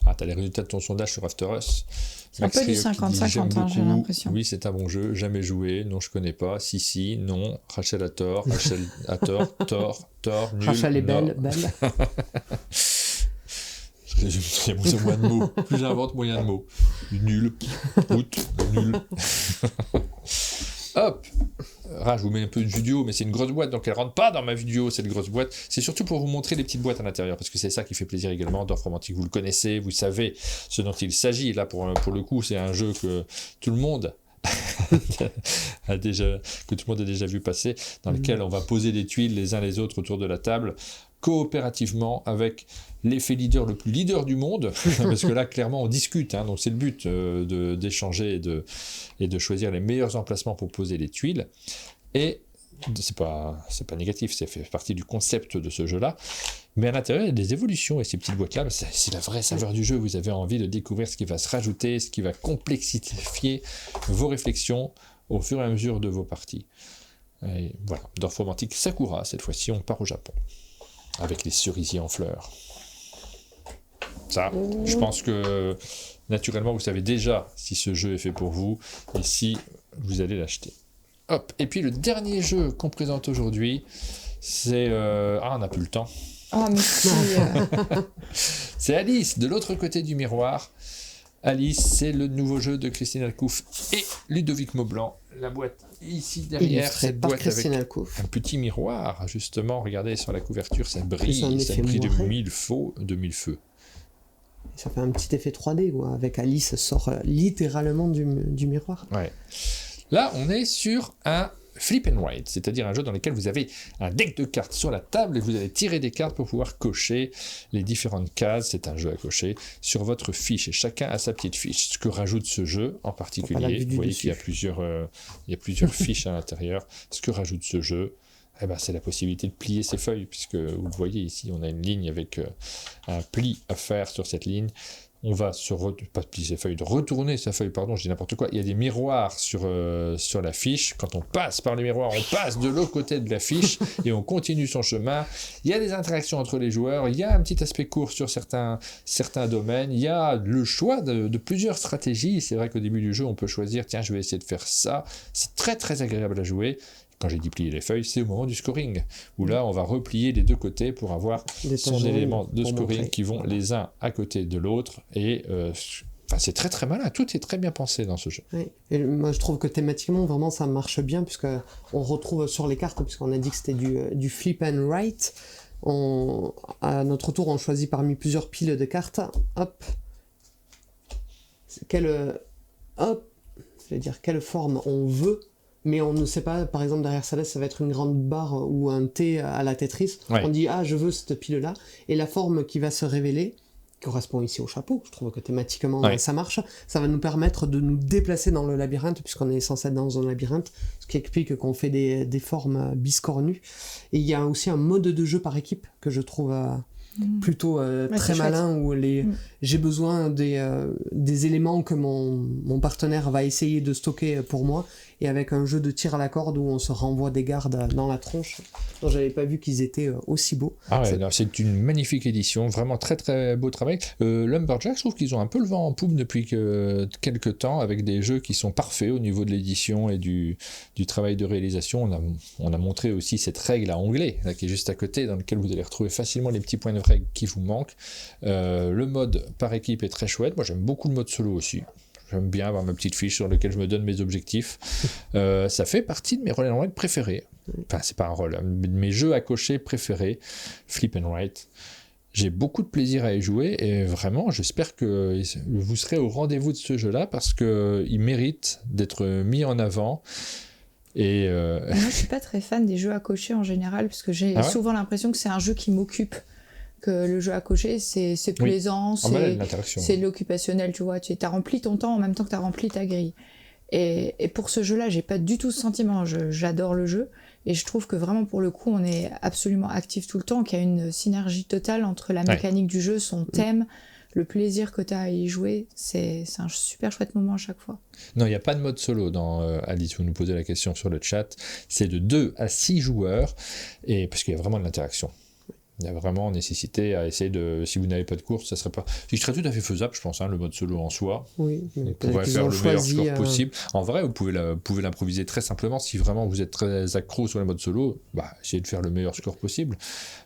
Ah, t'as les résultats de ton sondage sur After Us. C'est un peu du 50-50, j'ai l'impression. Oui, c'est un bon jeu, jamais joué, non, je connais pas. Si, non, Rachel a tort, nul. Rachel est belle. Je résume moins de mots. Plus j'invente, moyen de mots. Nul, nul. Hop, je vous mets un peu une vidéo, mais c'est une grosse boîte, donc elle rentre pas dans ma vidéo, cette grosse boîte. C'est surtout pour vous montrer les petites boîtes à l'intérieur, parce que c'est ça qui fait plaisir également. Dorf Romantique, vous le connaissez, vous savez ce dont il s'agit. Là, pour le coup, c'est un jeu que tout le monde a déjà vu passer, dans lequel on va poser des tuiles les uns les autres autour de la table. coopérativement avec l'effet leader le plus leader du monde, parce que là, clairement, on discute, donc c'est le but d'échanger et de choisir les meilleurs emplacements pour poser les tuiles. Et c'est pas négatif, ça fait partie du concept de ce jeu-là. Mais à l'intérieur, il y a des évolutions, et ces petites boîtes-là, c'est la vraie saveur du jeu. Vous avez envie de découvrir ce qui va se rajouter, ce qui va complexifier vos réflexions au fur et à mesure de vos parties. Et voilà, Dorfromantik Sakura, cette fois-ci, on part au Japon, avec les cerisiers en fleurs. Ça, je pense que naturellement, vous savez déjà si ce jeu est fait pour vous et si vous allez l'acheter. Hop, et puis le dernier jeu qu'on présente aujourd'hui, c'est... on n'a plus le temps. Oh, merci. C'est Alice, de l'autre côté du miroir. Alice, c'est le nouveau jeu de Christine Alcouf et Ludovic Maublanc. La boîte ici derrière, cette boîte avec un petit miroir, justement. Regardez sur la couverture, ça brille de mille feux. Ça fait un petit effet 3D, avec Alice sort littéralement du miroir. Ouais. Là, on est sur un flip and write, c'est-à-dire un jeu dans lequel vous avez un deck de cartes sur la table et vous allez tirer des cartes pour pouvoir cocher les différentes cases, c'est un jeu à cocher, sur votre fiche, et chacun a sa petite fiche. Ce que rajoute ce jeu en particulier, vous voyez qu'il y a plusieurs fiches à l'intérieur, ce que rajoute ce jeu, c'est la possibilité de plier ses feuilles, puisque vous le voyez ici, on a une ligne avec un pli à faire sur cette ligne. On va retourner sa feuille, pardon, je dis n'importe quoi. Il y a des miroirs sur la fiche. Quand on passe par les miroirs, on passe de l'autre côté de la fiche et on continue son chemin. Il y a des interactions entre les joueurs. Il y a un petit aspect court sur certains domaines. Il y a le choix de plusieurs stratégies. C'est vrai qu'au début du jeu, on peut choisir, tiens, je vais essayer de faire ça. C'est très, très agréable à jouer. Quand j'ai dit plier les feuilles, c'est au moment du scoring, où là, on va replier les deux côtés pour avoir son élément de scoring qui vont les uns à côté de l'autre. Et c'est très très malin, tout est très bien pensé dans ce jeu. Oui. Et moi, je trouve que thématiquement, vraiment, ça marche bien, puisqu'on retrouve sur les cartes, puisqu'on a dit que c'était du flip and write. À notre tour, on choisit parmi plusieurs piles de cartes. Hop. Quelle forme on veut. Mais on ne sait pas, par exemple, derrière Céleste, ça va être une grande barre ou un T à la Tetris. Ouais. On dit, je veux cette pile-là. Et la forme qui va se révéler correspond ici au chapeau. Je trouve que thématiquement, ça marche. Ça va nous permettre de nous déplacer dans le labyrinthe, puisqu'on est censé être dans un labyrinthe, ce qui explique qu'on fait des formes biscornues. Et il y a aussi un mode de jeu par équipe que je trouve... plutôt très malin, où j'ai besoin des éléments que mon partenaire va essayer de stocker pour moi, et avec un jeu de tir à la corde où on se renvoie des gardes dans la tronche, dont j'avais pas vu qu'ils étaient aussi beaux. C'est une magnifique édition, vraiment très très beau travail. Lumberjack, je trouve qu'ils ont un peu le vent en poupe depuis quelques temps, avec des jeux qui sont parfaits au niveau de l'édition et du travail de réalisation. On a montré aussi cette règle à onglet, là, qui est juste à côté, dans lequel vous allez retrouver facilement les petits points de règles qui vous manquent. Le mode par équipe est très chouette. Moi, j'aime beaucoup le mode solo aussi. J'aime bien avoir ma petite fiche sur laquelle je me donne mes objectifs. Ça fait partie de mes roll and write préférés. Enfin, c'est pas un roll, mes jeux à cocher préférés, flip and write. J'ai beaucoup de plaisir à y jouer, et vraiment, j'espère que vous serez au rendez-vous de ce jeu-là, parce qu'il mérite d'être mis en avant. Et Moi, je suis pas très fan des jeux à cocher en général, parce que j'ai souvent l'impression que c'est un jeu qui m'occupe. Que le jeu à cocher, c'est plaisant, c'est l'occupationnel, tu vois. Tu as rempli ton temps en même temps que tu as rempli ta grille. Et pour ce jeu-là, j'ai pas du tout ce sentiment. J'adore le jeu, et je trouve que vraiment, pour le coup, on est absolument actif tout le temps, qu'il y a une synergie totale entre la mécanique du jeu, son thème, le plaisir que tu as à y jouer. C'est un super chouette moment à chaque fois. Non, il n'y a pas de mode solo dans Alice, vous nous posez la question sur le chat. C'est de 2 à 6 joueurs, et parce qu'il y a vraiment de l'interaction. Il y a vraiment nécessité à essayer de... Si vous n'avez pas de course, ça serait pas... Ce serait tout à fait faisable, je pense, le mode solo en soi. Oui, on pourrait faire le meilleur score possible. En vrai, vous pouvez l'improviser très simplement. Si vraiment vous êtes très accro sur le mode solo, essayez de faire le meilleur score possible.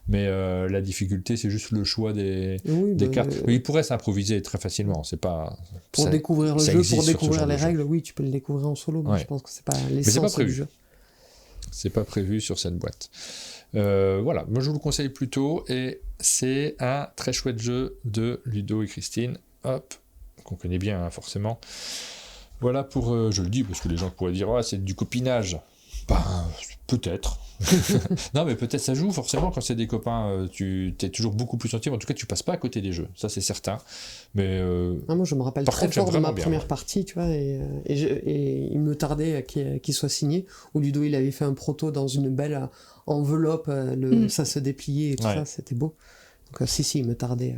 Mais la difficulté, c'est juste le choix des cartes. Mais il pourrait s'improviser très facilement. C'est pas... Pour découvrir le jeu, pour découvrir les règles, oui, tu peux le découvrir en solo, mais je pense que c'est pas l'essence du jeu. C'est pas prévu sur cette boîte. Voilà, moi je vous le conseille plutôt, et c'est un très chouette jeu de Ludo et Christine, qu'on connaît bien forcément. Voilà pour, je le dis parce que les gens pourraient dire c'est du copinage. Peut-être, Non, mais peut-être ça joue, forcément, quand c'est des copains, tu es toujours beaucoup plus sensible. En tout cas, tu passes pas à côté des jeux, ça c'est certain. Mais moi, je me rappelle par très contre, j'aime fort de ma vraiment bien, première ouais. partie, tu vois, et il me tardait qu'il soit signé. Où Ludo, il avait fait un proto dans une belle enveloppe, ça se dépliait et tout Ouais. ça, c'était beau. Donc, si, il me tardait.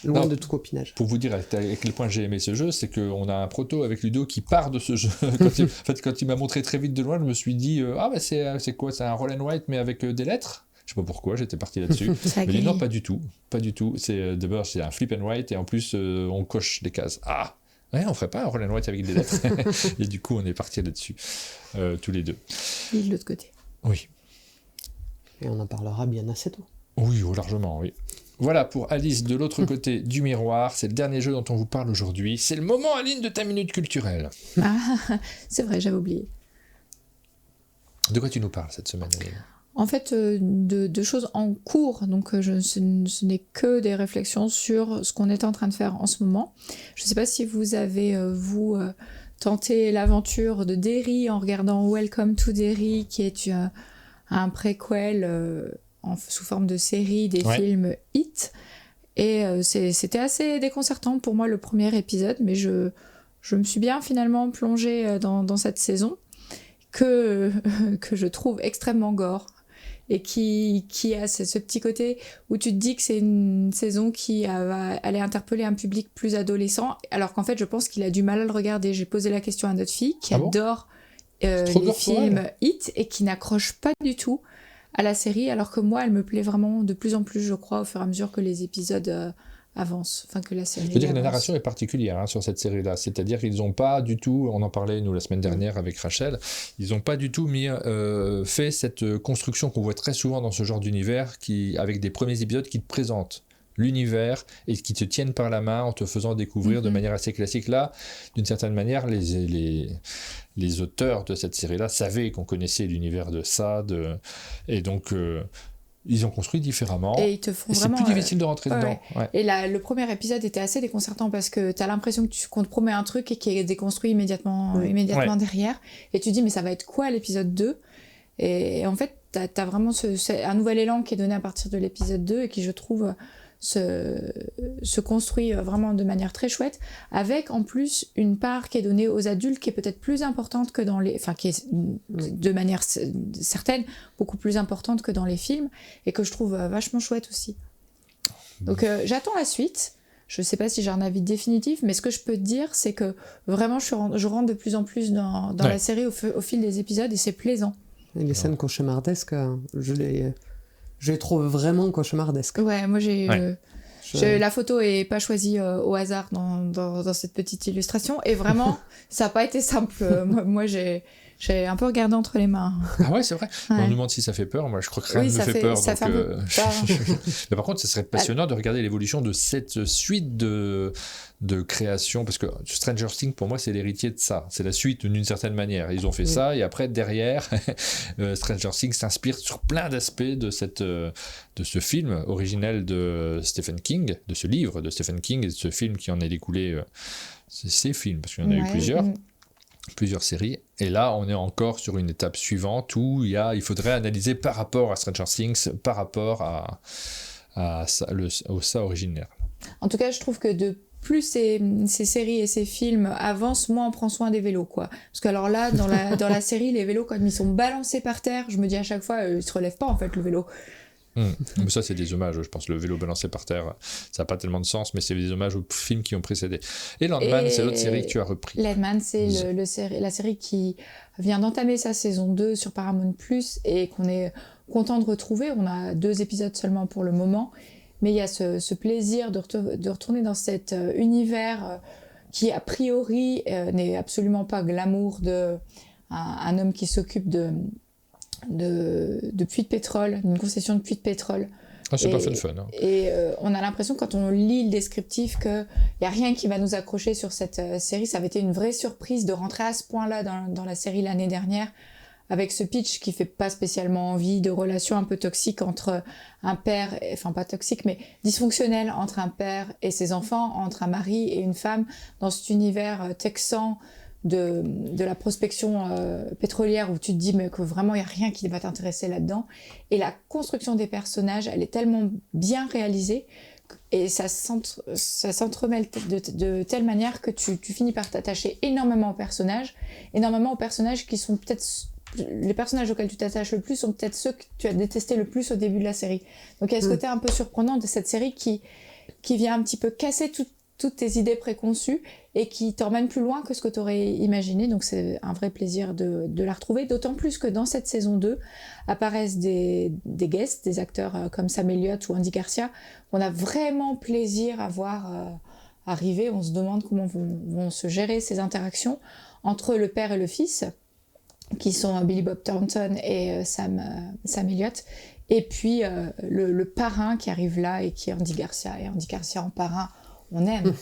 Loin Non, de tout copinage. pour vous dire à quel point j'ai aimé ce jeu, c'est qu'on a un proto avec Ludo qui part de ce jeu. Quand il m'a montré très vite de loin, je me suis dit ah bah c'est quoi, c'est un roll and write mais avec des lettres. Je sais pas pourquoi, j'étais parti là-dessus. Ça Mais dit, grille. non, pas du tout. C'est d'abord c'est un flip and write et en plus on coche des cases. Ah ouais, on ferait pas un roll and write avec des lettres. Et du coup on est parti là-dessus tous les deux. Et de l'autre côté. Oui. Et on en parlera bien assez tôt. Oui, largement, oui. Voilà pour Alice de l'autre côté du miroir. C'est le dernier jeu dont on vous parle aujourd'hui. C'est le moment, Aline, de ta minute culturelle. Ah, c'est vrai, j'avais oublié. De quoi tu nous parles cette semaine, Aline? En fait, de choses en cours, donc ce n'est que des réflexions sur ce qu'on est en train de faire en ce moment. Je ne sais pas si vous avez, tenté l'aventure de Derry en regardant Welcome to Derry, qui est un préquel sous forme de série des films Hit. Et c'était assez déconcertant pour moi le premier épisode, mais je me suis bien finalement plongée dans cette saison que je trouve extrêmement gore et qui a ce petit côté où tu te dis que c'est une saison qui va aller interpeller un public plus adolescent, alors qu'en fait je pense qu'il a du mal à le regarder. J'ai posé la question à notre fille qui adore les films Hit et qui n'accroche pas du tout à la série, alors que moi elle me plaît vraiment de plus en plus, je crois, au fur et à mesure que les épisodes avancent, enfin que la série Je veux dire que la avance. narration est particulière sur cette série-là, c'est-à-dire qu'ils n'ont pas du tout, on en parlait nous la semaine dernière avec Rachel, ils n'ont pas du tout fait cette construction qu'on voit très souvent dans ce genre d'univers, avec des premiers épisodes qui te présentent l'univers et qui te tiennent par la main en te faisant découvrir de manière assez classique. Là, d'une certaine manière, les auteurs de cette série-là savaient qu'on connaissait l'univers de ça, et donc ils ont construit différemment. Et ils te font c'est vraiment, plus difficile de rentrer dedans. Ouais. Et le premier épisode était assez déconcertant parce que t'as l'impression qu'on te promet un truc et qui est déconstruit immédiatement derrière. Et tu te dis, mais ça va être quoi l'épisode 2 ? Et en fait, t'as vraiment un nouvel élan qui est donné à partir de l'épisode 2 et qui, je trouve, se construit vraiment de manière très chouette, avec en plus une part qui est donnée aux adultes qui est peut-être plus importante que dans les... Enfin, qui est de manière certaine beaucoup plus importante que dans les films, et que je trouve vachement chouette aussi. Donc j'attends la suite. Je sais pas si j'ai un avis définitif, mais ce que je peux te dire, c'est que vraiment je rentre de plus en plus dans la série au fil des épisodes, et c'est plaisant. Et les scènes cauchemardesques, je les trouve vraiment cauchemardesques. Ouais, moi la photo est pas choisie au hasard dans cette petite illustration, et vraiment ça a pas été simple. Moi j'ai un peu regardé entre les mains. Ah ouais, c'est vrai. On nous demande si ça fait peur. Moi, je crois que rien ne me fait peur. Ça fait un peu peur. Mais par contre, ce serait passionnant de regarder l'évolution de cette suite de création, parce que Stranger Things, pour moi, c'est l'héritier de ça. C'est la suite d'une certaine manière. Ils ont fait ça, et après, derrière, Stranger Things s'inspire sur plein d'aspects de ce film originel de Stephen King, de ce livre de Stephen King, et de ce film qui en est découlé. Ces films, parce qu'il y en a eu plusieurs séries, et là on est encore sur une étape suivante où il faudrait analyser par rapport à Stranger Things, par rapport à ça, au ça originaire. En tout cas, je trouve que de plus ces séries et ces films avancent, moins on prend soin des vélos, quoi. Parce que alors là, dans la série, les vélos, quand ils sont balancés par terre, je me dis à chaque fois, ils se relèvent pas en fait, le vélo. Mais ça, c'est des hommages, je pense. Le vélo balancé par terre, ça n'a pas tellement de sens, mais c'est des hommages aux films qui ont précédé. Et Landman, c'est l'autre série que tu as repris. Landman, c'est la série qui vient d'entamer sa saison 2 sur Paramount+, et qu'on est content de retrouver. On a 2 épisodes seulement pour le moment, mais il y a ce plaisir de retourner dans cet univers qui, a priori, n'est absolument pas glamour un homme qui s'occupe de puits de pétrole, d'une concession de puits de pétrole. Ah, c'est pas fun. Hein. Et on a l'impression, quand on lit le descriptif, qu'il n'y a rien qui va nous accrocher sur cette série. Ça avait été une vraie surprise de rentrer à ce point-là dans la série l'année dernière, avec ce pitch qui fait pas spécialement envie, de relations un peu toxiques entre un père, enfin pas toxique, mais dysfonctionnelles entre un père et ses enfants, entre un mari et une femme, dans cet univers texan de la prospection pétrolière où tu te dis mais que vraiment il n'y a rien qui va t'intéresser là-dedans. Et la construction des personnages, elle est tellement bien réalisée et ça s'entremêle de telle manière que tu finis par t'attacher énormément aux personnages qui sont peut-être... Les personnages auxquels tu t'attaches le plus sont peut-être ceux que tu as détestés le plus au début de la série. Donc il y a ce côté un peu surprenant de cette série qui vient un petit peu casser toutes tes idées préconçues et qui t'emmène plus loin que ce que tu aurais imaginé. Donc c'est un vrai plaisir de la retrouver, d'autant plus que dans cette saison 2 apparaissent des guests, des acteurs comme Sam Elliott ou Andy Garcia. On a vraiment plaisir à voir arriver. On se demande comment vont se gérer ces interactions entre le père et le fils, qui sont Billy Bob Thornton et Sam Elliott, et puis le parrain qui arrive là et qui est Andy Garcia. Et Andy Garcia en parrain, on aime.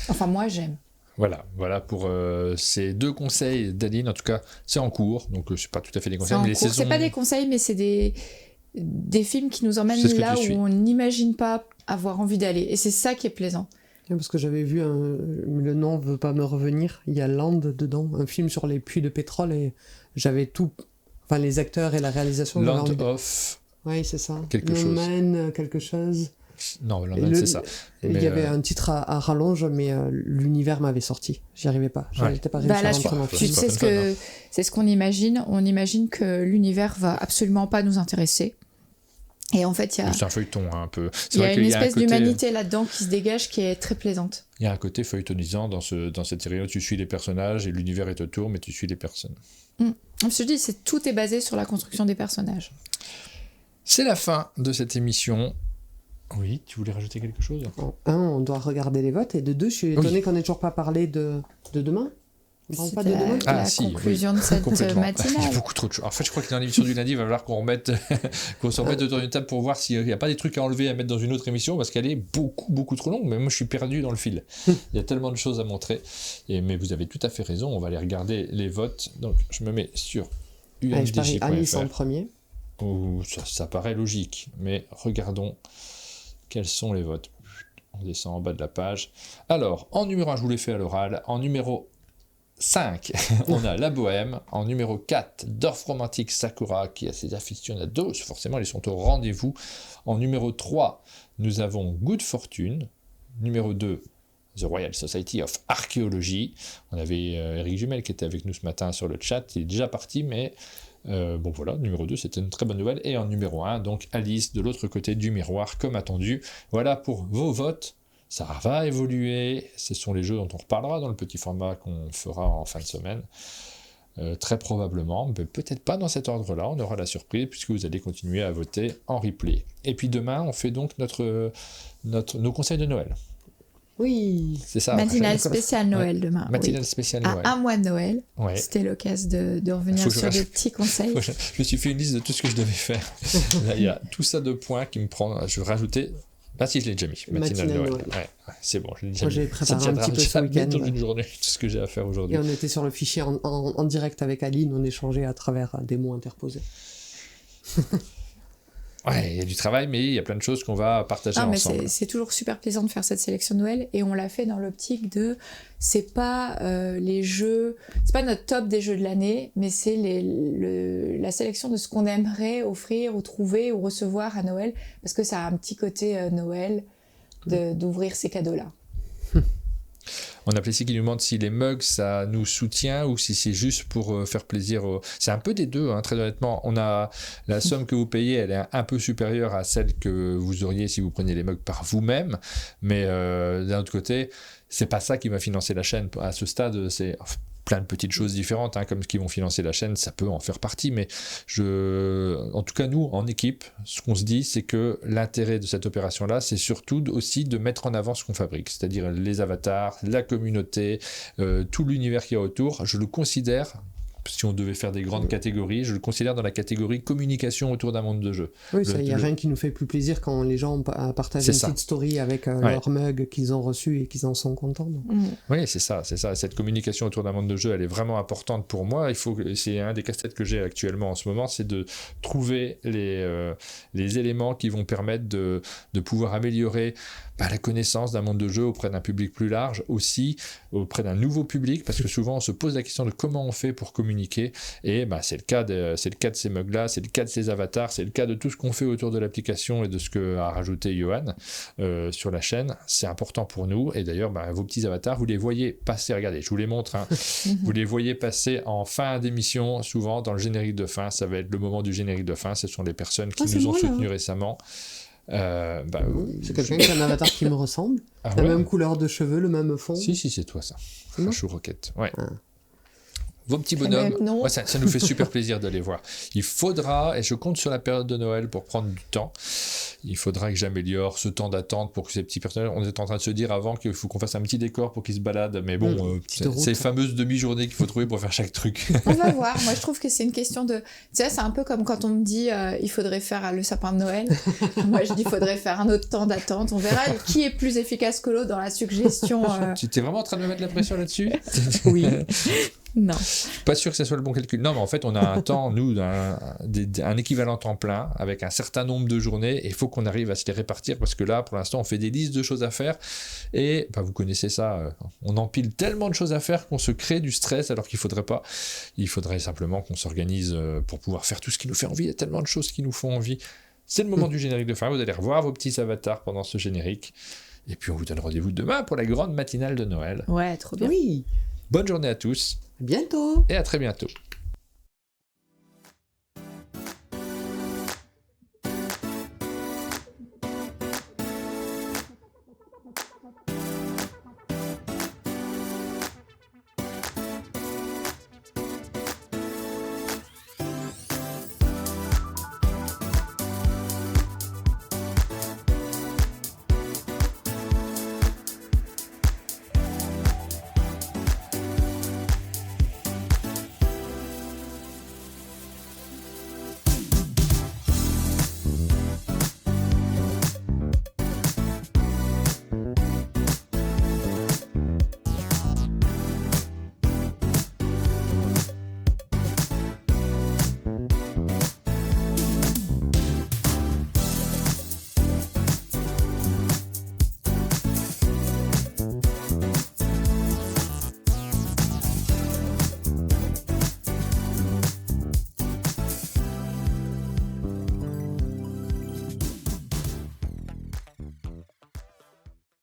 Enfin, moi, j'aime. Voilà pour ces 2 conseils d'Aline. En tout cas, c'est en cours, donc c'est pas tout à fait des conseils. C'est pas des conseils, mais c'est des films qui nous emmènent là où on n'imagine pas avoir envie d'aller. Et c'est ça qui est plaisant. Parce que j'avais vu, le nom ne veut pas me revenir, il y a Land dedans, un film sur les puits de pétrole, et j'avais tout, enfin les acteurs et la réalisation. Land of... Oui, c'est ça. Quelque chose. Man, quelque chose. Non, Land, c'est ça. Il y avait un titre à rallonge, mais l'univers m'avait sorti. J'y arrivais pas. J'étais pas réussi à rentrer dans le film. Tu sais c'est ce qu'on imagine. On imagine que l'univers va absolument pas nous intéresser. Et en fait, c'est un feuilleton un peu. Il y a une espèce d'humanité là-dedans qui se dégage qui est très plaisante. Il y a un côté feuilletonisant dans cette série où tu suis les personnages et l'univers est autour, mais tu suis les personnes. Je te dis, tout est basé sur la construction des personnages. C'est la fin de cette émission. Oui, tu voulais rajouter quelque chose ? 1, on doit regarder les votes, et de 2, je suis étonné qu'on n'ait toujours pas parlé de demain. C'est la conclusion de cette matinale. Il y a beaucoup trop de choses. En fait, je crois que dans l'émission du lundi, il va falloir qu'on se remette autour d'une table pour voir s'il n'y a pas des trucs à enlever, à mettre dans une autre émission, parce qu'elle est beaucoup, beaucoup trop longue. Mais moi, je suis perdu dans le fil. Il y a tellement de choses à montrer. Mais vous avez tout à fait raison. On va aller regarder les votes. Donc, je me mets sur umdj.fr. Je parie Alice en premier. Ça paraît logique. Mais regardons quels sont les votes. On descend en bas de la page. Alors, en numéro 1, je vous l'ai fait à l'oral. En numéro 5, on a La Bohème. En numéro 4, Dorf Romantique Sakura, qui a ses aficionados, forcément ils sont au rendez-vous. En numéro 3, nous avons Good Fortune. Numéro 2, The Royal Society of Archaeology. On avait Eric Jumel qui était avec nous ce matin sur le chat, il est déjà parti, mais bon voilà, numéro 2, c'était une très bonne nouvelle. Et en numéro 1, donc Alice, de l'autre côté du miroir, comme attendu. Voilà pour vos votes. Ça va évoluer, ce sont les jeux dont on reparlera dans le petit format qu'on fera en fin de semaine, très probablement, mais peut-être pas dans cet ordre-là, on aura la surprise puisque vous allez continuer à voter en replay. Et puis demain, on fait donc nos conseils de Noël. Oui, c'est ça. Matinale spéciale Noël demain. Matinale spéciale Noël. À un mois de Noël, c'était l'occasion de revenir sur des petits conseils. Je me suis fait une liste de tout ce que je devais faire. Là, il y a tout ça de points qui me prend, je vais rajouter... Ah si, je l'ai déjà mis. Matinale Noël. Ouais, c'est bon, je l'ai déjà mis. J'ai préparé un petit peu ce week-end. Dans une journée, tout ce que j'ai à faire aujourd'hui. Et on était sur le fichier en direct avec Aline, on échangeait à travers des mots interposés. Ouais, il y a du travail, mais il y a plein de choses qu'on va partager ensemble. Mais c'est toujours super plaisant de faire cette sélection de Noël, et on l'a fait dans l'optique de... C'est pas les jeux... C'est pas notre top des jeux de l'année, mais c'est la sélection de ce qu'on aimerait offrir ou trouver ou recevoir à Noël, parce que ça a un petit côté Noël d'ouvrir ces cadeaux-là. On a Plessis qui nous demande si les mugs ça nous soutient ou si c'est juste pour faire plaisir. C'est un peu des deux, hein, très honnêtement. On a la somme que vous payez, elle est un peu supérieure à celle que vous auriez si vous preniez les mugs par vous-même. Mais d'un autre côté, c'est pas ça qui va financer la chaîne. À ce stade, c'est plein de petites choses différentes, hein, comme ce qui vont financer la chaîne, ça peut en faire partie, mais en tout cas nous, en équipe, ce qu'on se dit, c'est que l'intérêt de cette opération-là, c'est surtout aussi de mettre en avant ce qu'on fabrique, c'est-à-dire les avatars, la communauté, tout l'univers qu'il y a autour. Je le considère, si on devait faire des grandes catégories, je le considère dans la catégorie communication autour d'un monde de jeu. Oui, il n'y a rien qui nous fait plus plaisir quand les gens partagent une petite story avec leur mug qu'ils ont reçu et qu'ils en sont contents. Oui, c'est ça. Cette communication autour d'un monde de jeu, elle est vraiment importante pour moi. C'est un des casse-têtes que j'ai actuellement en ce moment, c'est de trouver les éléments qui vont permettre de pouvoir améliorer la connaissance d'un monde de jeu auprès d'un public plus large, aussi auprès d'un nouveau public, parce que souvent on se pose la question de comment on fait pour communiquer, et c'est le cas de ces mugs-là, c'est le cas de ces avatars, c'est le cas de tout ce qu'on fait autour de l'application et de ce qu'a rajouté Johan sur la chaîne. C'est important pour nous, et d'ailleurs vos petits avatars, vous les voyez passer, regardez, je vous les montre, vous les voyez passer en fin d'émission, souvent dans le générique de fin, ça va être le moment du générique de fin, ce sont les personnes qui nous ont soutenus récemment. C'est quelqu'un qui a un avatar qui me ressemble, la même couleur de cheveux, le même fond. Si, c'est toi ça, un chou roquette, ouais. Vos petits bonhommes, ça nous fait super plaisir de les voir. Il faudra, et je compte sur la période de Noël pour prendre du temps, il faudra que j'améliore ce temps d'attente pour que ces petits personnages, on est en train de se dire avant qu'il faut qu'on fasse un petit décor pour qu'ils se baladent, mais bon, c'est ces fameuses demi-journées qu'il faut trouver pour faire chaque truc. On va voir, moi je trouve que c'est une question de... Tu sais, c'est un peu comme quand on me dit il faudrait faire le sapin de Noël. Moi je dis il faudrait faire un autre temps d'attente, on verra qui est plus efficace que l'autre dans la suggestion. Tu étais vraiment en train de me mettre la pression là-dessus? Oui. Non. Pas sûr que ça soit le bon calcul. Non, mais en fait, on a un temps, nous, un équivalent temps plein avec un certain nombre de journées et il faut qu'on arrive à se les répartir parce que là, pour l'instant, on fait des listes de choses à faire et vous connaissez ça, on empile tellement de choses à faire qu'on se crée du stress alors qu'il faudrait pas. Il faudrait simplement qu'on s'organise pour pouvoir faire tout ce qui nous fait envie. Il y a tellement de choses qui nous font envie. C'est le moment du générique de fin. Vous allez revoir vos petits avatars pendant ce générique. Et puis, on vous donne rendez-vous demain pour la grande matinale de Noël. Ouais, trop bien. Oui. Bonne journée à tous. À bientôt. Et à très bientôt.